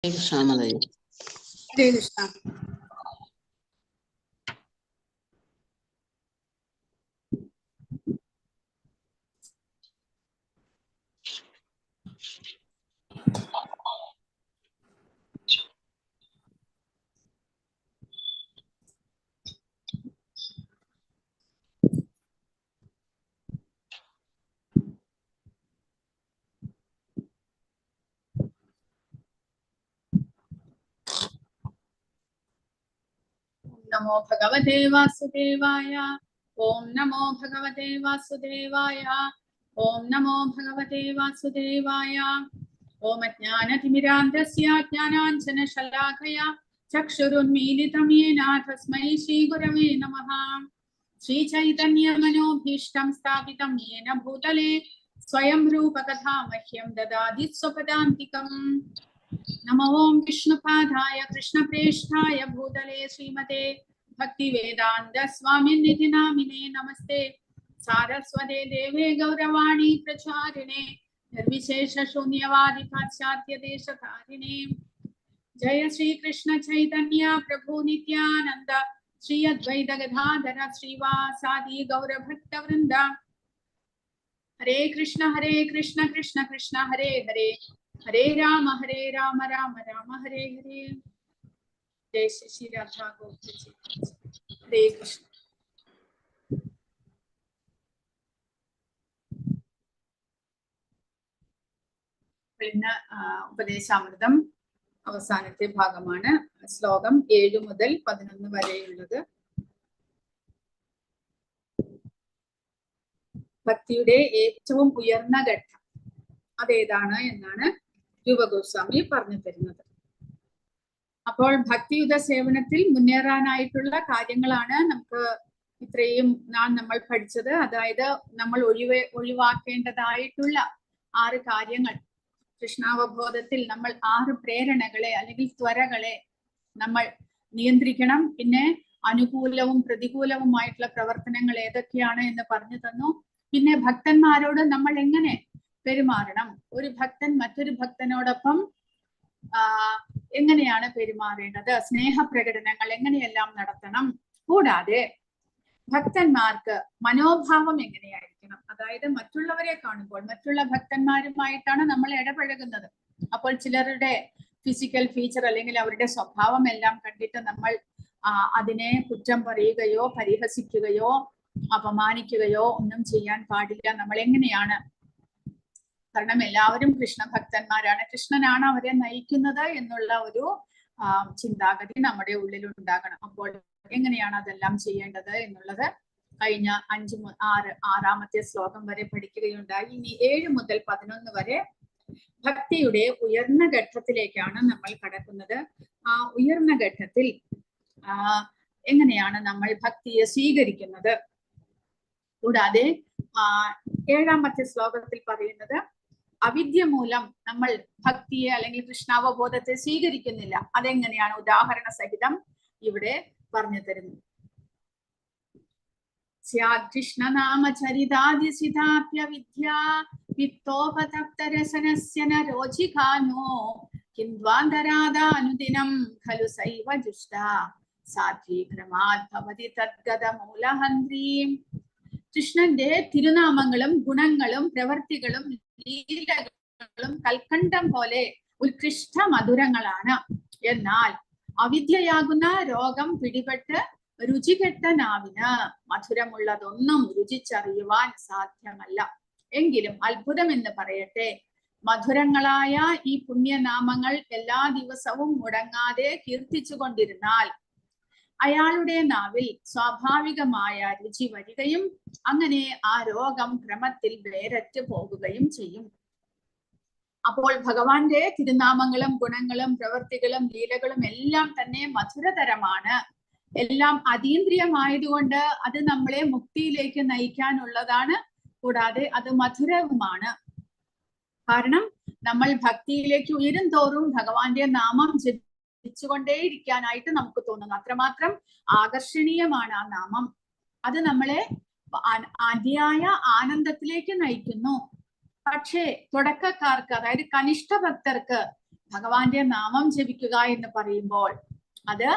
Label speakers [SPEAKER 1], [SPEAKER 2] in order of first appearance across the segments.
[SPEAKER 1] Hare Krishna. नमो भगवते वासुदेवाय। ओम नमो भगवते वासुदेवाय। ओम नमो भगवते वासुदेवाय। ओम अज्ञानतिमिरान्धस्य ज्ञानाञ्जनशलाकया चक्षुरुन्मीलितं येन तस्मै श्रीगुरवे नमः। श्रीचैतन्यमनोभीष्टं स्थापितं येन भूतले स्वयं रूपकथा मह्यं ददाति स्वपदान्तिकम्। नमो ओं विष्णुपादाय कृष्णप्रेष्ठाय भूतले श्रीमते भक्तिवेदान्त स्वामिनिधि नामिने नमस्ते सारस्वते देवे गौरवाणी प्रचारिणे निर्विशेष शून्यवादि पाश्चात्य देशधारिणे। जय श्री कृष्ण चैतन्य प्रभु नित्यानंद श्री अद्वैत गदाधर श्रीवासादि गौर भक्त वृंद। हरे कृष्ण कृष्ण कृष्ण हरे हरे हरे राम राम राम हरे हरे। जय श्री राधा गोविंद जी। हरे कृष्ण। പിന്നെ ഉപദേശാമൃതം അവസാനത്തെ ഭാഗമാണ്. ശ്ലോകം 7 മുതൽ 11 വരെയുള്ളത്. ഭക്തിയുടെ ഏറ്റവും ഉയർന്ന ഘട്ടം അതേതാണ് എന്നാണ് രൂപഗോസ്വാമി പറഞ്ഞു തരുന്നത്. അപ്പോൾ ഭക്തിയുത സേവനത്തിൽ മുന്നേറാനായിട്ടുള്ള കാര്യങ്ങളാണ് നമുക്ക് ഇത്രയും നമ്മൾ പഠിച്ചത്. അതായത് നമ്മൾ ഒഴിവാക്കേണ്ടതായിട്ടുള്ള 6 കാര്യങ്ങൾ. കൃഷ്ണാവബോധത്തിൽ നമ്മൾ 6 പ്രേരണകളെ അല്ലെങ്കിൽ ത്വരകളെ നമ്മൾ നിയന്ത്രിക്കണം. പിന്നെ അനുകൂലവും പ്രതികൂലവുമായിട്ടുള്ള പ്രവർത്തനങ്ങൾ ഏതൊക്കെയാണ് എന്ന് പറഞ്ഞു തന്നു. പിന്നെ ഭക്തന്മാരോട് നമ്മൾ എങ്ങനെ പെരുമാറണം, ഒരു ഭക്തൻ മറ്റൊരു ഭക്തനോടൊപ്പം എങ്ങനെയാണ് പെരുമാറേണ്ടത്, സ്നേഹപ്രകടനങ്ങൾ എങ്ങനെയെല്ലാം നടത്തണം, കൂടാതെ ഭക്തന്മാർക്ക് മനോഭാവം എങ്ങനെയായിരിക്കണം. അതായത് മറ്റുള്ളവരെ കാണുമ്പോൾ മറ്റുള്ള ഭക്തന്മാരുമായിട്ടാണ് നമ്മൾ ഇടപഴകുന്നത്. അപ്പോൾ ചിലരുടെ ഫിസിക്കൽ ഫീച്ചർ അല്ലെങ്കിൽ അവരുടെ സ്വഭാവം എല്ലാം കണ്ടിട്ട് നമ്മൾ അതിനെ കുറ്റം പറയുകയോ പരിഹസിക്കുകയോ അപമാനിക്കുകയോ ഒന്നും ചെയ്യാൻ പാടില്ല. നമ്മൾ എങ്ങനെയാണ്, കാരണം എല്ലാവരും കൃഷ്ണ ഭക്തന്മാരാണ്, കൃഷ്ണനാണ് അവരെ നയിക്കുന്നത് എന്നുള്ള ഒരു ചിന്താഗതി നമ്മുടെ ഉള്ളിൽ ഉണ്ടാകണം. അപ്പോൾ എങ്ങനെയാണ് അതെല്ലാം ചെയ്യേണ്ടത് എന്നുള്ളത് കഴിഞ്ഞ 6 ശ്ലോകം വരെ പഠിക്കുകയുണ്ടായി. ഇനി 7 മുതൽ 11 വരെ ഭക്തിയുടെ ഉയർന്ന ഘട്ടത്തിലേക്കാണ് നമ്മൾ കടക്കുന്നത്. ആ ഉയർന്ന ഘട്ടത്തിൽ എങ്ങനെയാണ് നമ്മൾ ഭക്തിയെ സ്വീകരിക്കുന്നത്. കൂടാതെ 7ാമത്തെ ശ്ലോകത്തിൽ പറയുന്നത് അവിദ്യ മൂലം നമ്മൾ ഭക്തിയെ അല്ലെങ്കിൽ കൃഷ്ണാവബോധത്തെ സ്വീകരിക്കുന്നില്ല. അതെങ്ങനെയാണ് ഉദാഹരണ സഹിതം ഇവിടെ പറഞ്ഞു തരുന്നു. കൃഷ്ണനാമചരിതാദിസിതാപ്യവിദ്യാ വിത്തോപതപ്തരസനസ്യ ന രോചികാനോ കിന്വാന്തരാദാനുദിനം ഖലു സൈവ ജുഷ്ടാ സാത്വീക്രമാത് ഭവതി തദ്ഗതമൂലഹന്ത്രീം. കൃഷ്ണന്റെ തിരുനാമങ്ങളും ഗുണങ്ങളും പ്രവർത്തികളും ലീലകളും കൽക്കണ്ടം പോലെ ഉത്കൃഷ്ട മധുരങ്ങളാണ്. എന്നാൽ അവിദ്യയാകുന്ന രോഗം പിടിപെട്ട് രുചികെട്ട നാവിന് മധുരമുള്ളതൊന്നും രുചിച്ചറിയുവാൻ സാധ്യമല്ല. എങ്കിലും അത്ഭുതം എന്ന് പറയട്ടെ, മധുരങ്ങളായ ഈ പുണ്യനാമങ്ങൾ എല്ലാ ദിവസവും മുടങ്ങാതെ കീർത്തിച്ചു കൊണ്ടിരുന്നാൽ അയാളുടെ നാവിൽ സ്വാഭാവികമായ രുചി വരികയും അങ്ങനെ ആ രോഗം ക്രമത്തിൽ വേരറ്റ് പോകുകയും ചെയ്യും. അപ്പോൾ ഭഗവാന്റെ തിരുനാമങ്ങളും ഗുണങ്ങളും പ്രവൃത്തികളും ലീലകളും എല്ലാം തന്നെ മധുരതരമാണ്. എല്ലാം അതീന്ദ്രിയമായതുകൊണ്ട് അത് നമ്മളെ മുക്തിയിലേക്ക് നയിക്കാനുള്ളതാണ്. കൂടാതെ അത് മധുരവുമാണ്. കാരണം നമ്മൾ ഭക്തിയിലേക്ക് ഉയരും തോറും ഭഗവാന്റെ നാമം ജപിച്ചുകൊണ്ടേയിരിക്കാനായിട്ട് നമുക്ക് തോന്നുന്നു. അത്രമാത്രം ആകർഷണീയമാണ് ആ നാമം. അത് നമ്മളെ അതിയായ ആനന്ദത്തിലേക്ക് നയിക്കുന്നു. പക്ഷേ തുടക്കക്കാർക്ക്, അതായത് കനിഷ്ഠ ഭക്തർക്ക് ഭഗവാന്റെ നാമം ജപിക്കുക എന്ന് പറയുമ്പോൾ അത്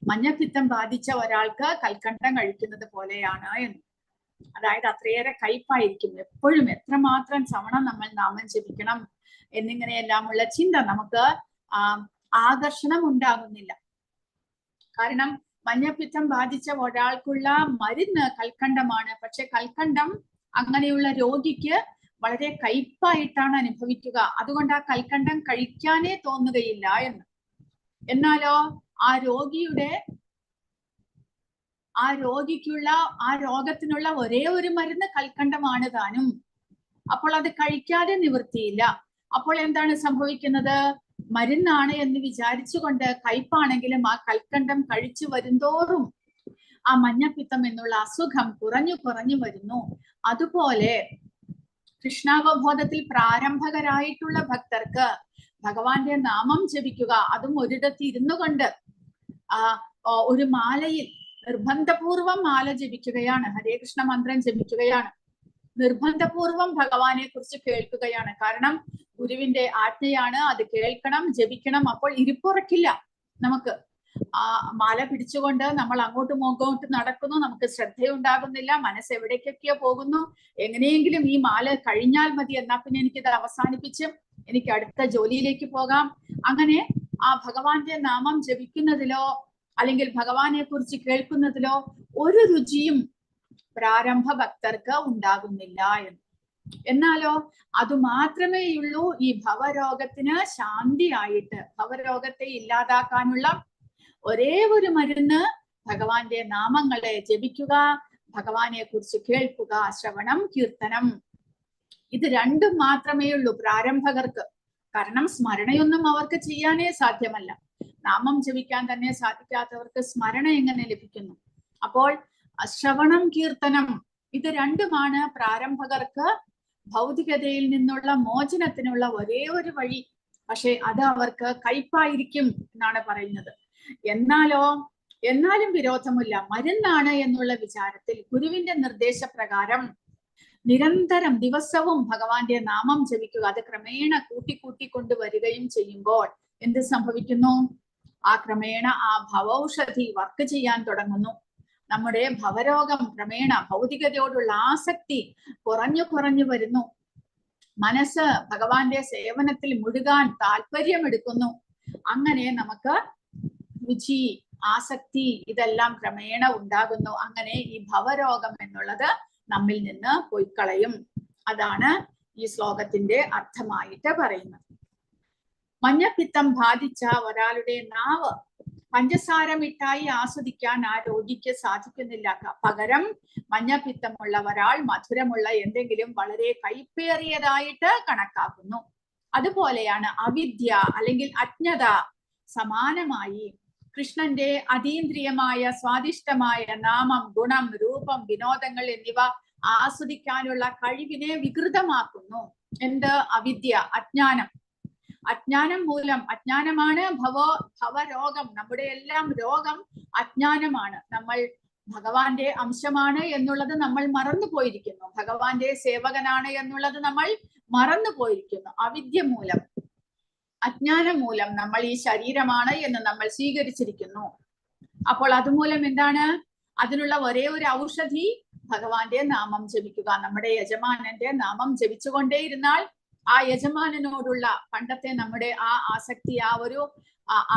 [SPEAKER 1] മഞ്ഞപ്പിത്തം ബാധിച്ച ഒരാൾക്ക് കൽക്കണ്ടം കഴിക്കുന്നത് പോലെയാണ് എന്ന്. അതായത് അത്രയേറെ കയ്പായിരിക്കും. എപ്പോഴും എത്രമാത്രം തവണ നമ്മൾ നാമം ജപിക്കണം എന്നിങ്ങനെയെല്ലാമുള്ള ചിന്ത നമുക്ക് ആകർഷണം ഉണ്ടാകുന്നില്ല. കാരണം മഞ്ഞപ്പിത്തം ബാധിച്ച ഒരാൾക്കുള്ള മരുന്ന് കൽക്കണ്ടമാണ്. പക്ഷെ കൽക്കണ്ടം അങ്ങനെയുള്ള രോഗിക്ക് വളരെ കയ്പായിട്ടാണ് അനുഭവിക്കുക. അതുകൊണ്ട് ആ കൽക്കണ്ടം കഴിക്കാനേ തോന്നുകയില്ല എന്ന്. എന്നാലോ ആ രോഗിക്കുള്ള ആ രോഗത്തിനുള്ള ഒരേ ഒരു മരുന്ന് കൽക്കണ്ടമാണ് താനും. അപ്പോൾ അത് കഴിക്കാതെ നിവൃത്തിയില്ല. അപ്പോൾ എന്താണ് സംഭവിക്കുന്നത്? മരുന്നാണ് എന്ന് വിചാരിച്ചുകൊണ്ട് കയ്പാണെങ്കിലും ആ കൽക്കണ്ടം കഴിച്ചു വരുന്തോറും ആ മഞ്ഞപ്പിത്തം എന്നുള്ള അസുഖം കുറഞ്ഞു വരുന്നു. അതുപോലെ കൃഷ്ണാവബോധത്തിൽ പ്രാരംഭകരായിട്ടുള്ള ഭക്തർക്ക് ഭഗവാന്റെ നാമം ജപിക്കുക, അതും ഒരിടത്ത് ഇരുന്നു കൊണ്ട് ഒരു മാലയിൽ നിർബന്ധപൂർവം മാല ജപിക്കുകയാണ്, ഹരേ കൃഷ്ണ മന്ത്രം ജപിക്കുകയാണ്, നിർബന്ധപൂർവം ഭഗവാനെ കുറിച്ച് കേൾക്കുകയാണ്. കാരണം ഗുരുവിന്റെ ആജ്ഞയാണ്, അത് കേൾക്കണം, ജപിക്കണം. അപ്പോൾ ഇരിപ്പുറക്കില്ല. നമുക്ക് ആ മാല പിടിച്ചുകൊണ്ട് നമ്മൾ അങ്ങോട്ടും ഇങ്ങോട്ടും നടക്കുന്നു, നമുക്ക് ശ്രദ്ധയുണ്ടാകുന്നില്ല, മനസ്സ് എവിടേക്കൊക്കെയോ പോകുന്നു. എങ്ങനെയെങ്കിലും ഈ മാല കഴിഞ്ഞാൽ മതി, എന്നാ പിന്നെ എനിക്കിത് അവസാനിപ്പിച്ച് എനിക്ക് അടുത്ത ജോലിയിലേക്ക് പോകാം. അങ്ങനെ ആ ഭഗവാന്റെ നാമം ജപിക്കുന്നതിലോ അല്ലെങ്കിൽ ഭഗവാനെ കുറിച്ച് കേൾക്കുന്നതിലോ ഒരു രുചിയും പ്രാരംഭ ഭക്തർക്ക് ഉണ്ടാകുന്നില്ല എന്ന്. എന്നാലോ അത് മാത്രമേയുള്ളൂ ഈ ഭവരോഗത്തിന് ശാന്തിയായിട്ട്, ഭവരോഗത്തെ ഇല്ലാതാക്കാനുള്ള ഒരേ ഒരു മരുന്ന് ഭഗവാന്റെ നാമങ്ങളെ ജപിക്കുക, ഭഗവാനെ കുറിച്ച് കേൾക്കുക, ശ്രവണം, കീർത്തനം. ഇത് രണ്ടും മാത്രമേ ഉള്ളൂ പ്രാരംഭകർക്ക്. കാരണം സ്മരണയൊന്നും അവർക്ക് ചെയ്യാനേ സാധ്യമല്ല. നാമം ജപിക്കാൻ തന്നെ സാധിക്കാത്തവർക്ക് സ്മരണ എങ്ങനെ ലഭിക്കുന്നു? അപ്പോൾ ശ്രവണം, കീർത്തനം, ഇത് രണ്ടുമാണ് പ്രാരംഭകർക്ക് ഭൗതികതയിൽ നിന്നുള്ള മോചനത്തിനുള്ള ഒരേ ഒരു വഴി. പക്ഷെ അത് അവർക്ക് കയ്പായിരിക്കും എന്നാണ് പറയുന്നത്. എന്നാലും വിരോധമില്ല, മരുന്നാണ് എന്നുള്ള വിചാരത്തിൽ ഗുരുവിന്റെ നിർദ്ദേശപ്രകാരം നിരന്തരം ദിവസവും ഭഗവാന്റെ നാമം ജപിക്കുക. അത് ക്രമേണ കൂട്ടിക്കൊണ്ടുവരികയും ചെയ്യുമ്പോൾ എന്ത് സംഭവിക്കുന്നു? ആ ക്രമേണ ആ ഭവൌഷധി വർക്ക് ചെയ്യാൻ തുടങ്ങുന്നു. നമ്മുടെ ഭവരോഗം ക്രമേണ, ഭൗതികതയോടുള്ള ആസക്തി കുറഞ്ഞു വരുന്നു. മനസ്സ് ഭഗവാന്റെ സേവനത്തിൽ മുഴുകാൻ താല്പര്യമെടുക്കുന്നു. അങ്ങനെ നമുക്ക് രുചി, ആസക്തി ഇതെല്ലാം ക്രമേണ ഉണ്ടാകുന്നു. അങ്ങനെ ഈ ഭവരോഗം എന്നുള്ളത് നമ്മിൽ നിന്ന് പൊയ്ക്കളയും. അതാണ് ഈ ശ്ലോകത്തിന്റെ അർത്ഥമായിട്ട് പറയുന്നത്. മഞ്ഞപ്പിത്തം ബാധിച്ച ഒരാളുടെ നാവ് പഞ്ചസാര മിഠായി ആസ്വദിക്കാൻ ആ രോഗിക്ക് സാധിക്കുന്നില്ല. പകരം മഞ്ഞപ്പിത്തമുള്ള ഒരാൾ മധുരമുള്ള എന്തെങ്കിലും വളരെ കയ്പേറിയതായിട്ട് കണക്കാക്കുന്നു. അതുപോലെയാണ് അവിദ്യ അല്ലെങ്കിൽ അജ്ഞത. സമാനമായി കൃഷ്ണന്റെ അതീന്ദ്രിയമായ സ്വാദിഷ്ടമായ നാമം, ഗുണം, രൂപം, വിനോദങ്ങൾ എന്നിവ ആസ്വദിക്കാനുള്ള കഴിവിനെ വികൃതമാക്കുന്നു. എന്ത്? അവിദ്യ, അജ്ഞാനം. അജ്ഞാനം മൂലം, അജ്ഞാനമാണ് ഭവരോഗം. നമ്മുടെ എല്ലാം രോഗം അജ്ഞാനമാണ്. നമ്മൾ ഭഗവാന്റെ അംശമാണ് എന്നുള്ളത് നമ്മൾ മറന്നു പോയിരിക്കുന്നു. ഭഗവാന്റെ സേവകനാണ് എന്നുള്ളത് നമ്മൾ മറന്നു പോയിരിക്കുന്നു. അവിദ്യ മൂലം, അജ്ഞാനം മൂലം നമ്മൾ ഈ ശരീരമാണ് എന്ന് നമ്മൾ സ്വീകരിച്ചിരിക്കുന്നു. അപ്പോൾ അതുമൂലം എന്താണ്? അതിനുള്ള ഒരേ ഒരു ഔഷധി ഭഗവാന്റെ നാമം ജപിക്കുക. നമ്മുടെ യജമാനന്റെ നാമം ജപിച്ചുകൊണ്ടേയിരുന്നാൽ ആ യജമാനനോടുള്ള പണ്ടത്തെ നമ്മുടെ ആ ആസക്തി, ആ ഒരു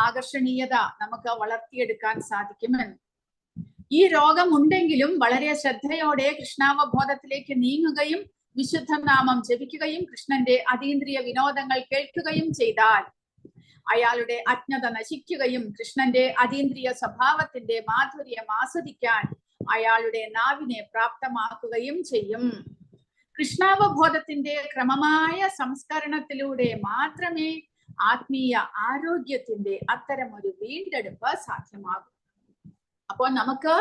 [SPEAKER 1] ആകർഷണീയത നമുക്ക് വളർത്തിയെടുക്കാൻ സാധിക്കുമെന്ന്. ഈ രോഗം ഉണ്ടെങ്കിലും വളരെ ശ്രദ്ധയോടെ കൃഷ്ണാവബോധത്തിലേക്ക് നീങ്ങുകയും വിശുദ്ധ നാമം ജപിക്കുകയും കൃഷ്ണന്റെ അതീന്ദ്രിയ വിനോദങ്ങൾ കേൾക്കുകയും ചെയ്താൽ അയാളുടെ അജ്ഞത നശിക്കുകയും കൃഷ്ണന്റെ അതീന്ദ്രിയ സ്വഭാവത്തിന്റെ മാധുര്യം ആസ്വദിക്കാൻ അയാളുടെ നാവിനെ പ്രാപ്തമാക്കുകയും ചെയ്യും. കൃഷ്ണാവബോധത്തിന്റെ ക്രമമായ സംസ്കരണത്തിലൂടെ മാത്രമേ ആത്മീയ ആരോഗ്യത്തിന്റെ അത്തരമൊരു വീണ്ടെടുപ്പ് സാധ്യമാകൂ. അപ്പോൾ നമുക്ക്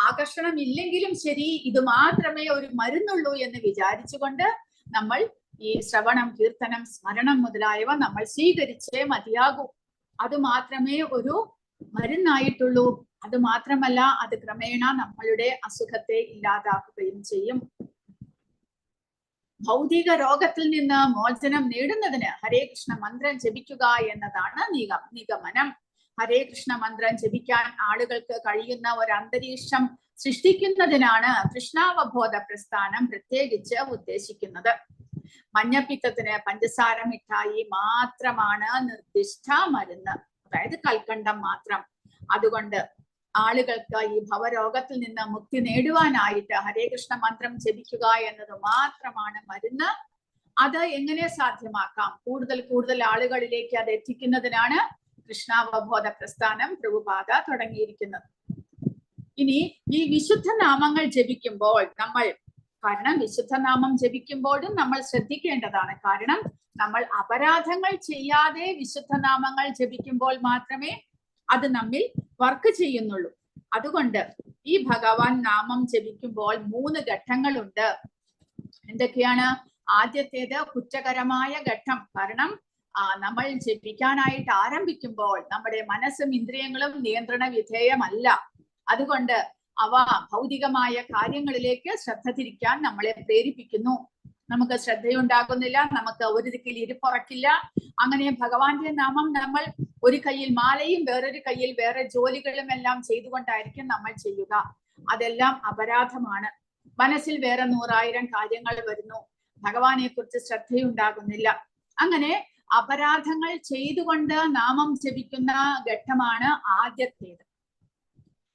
[SPEAKER 1] ആകർഷണം ഇല്ലെങ്കിലും ശരി, ഇത് മാത്രമേ ഒരു മരുന്നുള്ളൂ എന്ന് വിചാരിച്ചുകൊണ്ട് നമ്മൾ ഈ ശ്രവണം, കീർത്തനം, സ്മരണം മുതലായവ നമ്മൾ സ്വീകരിച്ചേ മതിയാകൂ. അത് മാത്രമേ ഒരു മരുന്നായിട്ടുള്ളൂ. അത് മാത്രമല്ല, അത് ക്രമേണ നമ്മളുടെ അസുഖത്തെ ഇല്ലാതാക്കുകയും ചെയ്യും. ഭൗതിക രോഗത്തിൽ നിന്ന് മോചനം നേടുന്നതിന് ഹരേ കൃഷ്ണ മന്ത്രം ജപിക്കുക എന്നതാണ് നിഗമനം. ഹരേ കൃഷ്ണ മന്ത്രം ജപിക്കാൻ ആളുകൾക്ക് കഴിയുന്ന ഒരു അന്തരീക്ഷം സൃഷ്ടിക്കുന്നതിനാണ് കൃഷ്ണാവബോധ പ്രസ്ഥാനം പ്രത്യേകിച്ച് ഉദ്ദേശിക്കുന്നത്. മഞ്ഞപ്പിത്തത്തിന് പഞ്ചസാര മിഠായി മാത്രമാണ് നിർദ്ദിഷ്ട മരുന്ന്, അതായത് കൽക്കണ്ടം മാത്രം. അതുകൊണ്ട് ആളുകൾക്ക് ഈ ഭവരോഗത്തിൽ നിന്ന് മുക്തി നേടുവാനായിട്ട് ഹരേ കൃഷ്ണ മന്ത്രം ജപിക്കുക എന്നത് മാത്രമാണ് മരുന്ന്. അത് എങ്ങനെ സാധ്യമാക്കാം? കൂടുതൽ ആളുകളിലേക്ക് അത് എത്തിക്കുന്നതിനാണ് കൃഷ്ണാവബോധ പ്രസ്ഥാനം പ്രഭുപാദ തുടങ്ങിയിരിക്കുന്നത്. ഇനി ഈ വിശുദ്ധ നാമങ്ങൾ ജപിക്കുമ്പോൾ കാരണം വിശുദ്ധ നാമം ജപിക്കുമ്പോഴും നമ്മൾ ശ്രദ്ധിക്കേണ്ടതാണ്. കാരണം നമ്മൾ അപരാധങ്ങൾ ചെയ്യാതെ വിശുദ്ധ നാമങ്ങൾ ജപിക്കുമ്പോൾ മാത്രമേ അത് നമ്മിൽ വർക്ക് ചെയ്യുന്നുള്ളൂ. അതുകൊണ്ട് ഈ ഭഗവാൻ നാമം ജപിക്കുമ്പോൾ 3 ഘട്ടങ്ങളുണ്ട്. എന്തൊക്കെയാണ്? ആദ്യത്തേത് കുറ്റകരമായ ഘട്ടം. കാരണം നമ്മൾ ജപിക്കാനായിട്ട് ആരംഭിക്കുമ്പോൾ നമ്മുടെ മനസ്സും ഇന്ദ്രിയങ്ങളും നിയന്ത്രണ വിധേയമല്ല. അതുകൊണ്ട് അവ ഭൗതികമായ കാര്യങ്ങളിലേക്ക് ശ്രദ്ധ തിരിക്കാൻ നമ്മളെ പ്രേരിപ്പിക്കുന്നു. നമുക്ക് ശ്രദ്ധയുണ്ടാകുന്നില്ല, നമുക്ക് ഒരു ദിക്കിൽ ഇരിപ്പുറക്കില്ല. അങ്ങനെ ഭഗവാന്റെ നാമം നമ്മൾ ഒരു കയ്യിൽ മാലയും വേറൊരു കയ്യിൽ വേറെ ജോലികളും എല്ലാം ചെയ്തുകൊണ്ടായിരിക്കും നമ്മൾ ചെയ്യുക. അതെല്ലാം അപരാധമാണ്. മനസ്സിൽ വേറെ 100,000 കാര്യങ്ങൾ വരുന്നു, ഭഗവാനെ കുറിച്ച് ശ്രദ്ധയുണ്ടാകുന്നില്ല. അങ്ങനെ അപരാധങ്ങൾ ചെയ്തുകൊണ്ട് നാമം ജപിക്കുന്ന ഘട്ടമാണ് ആദ്യത്തേത്.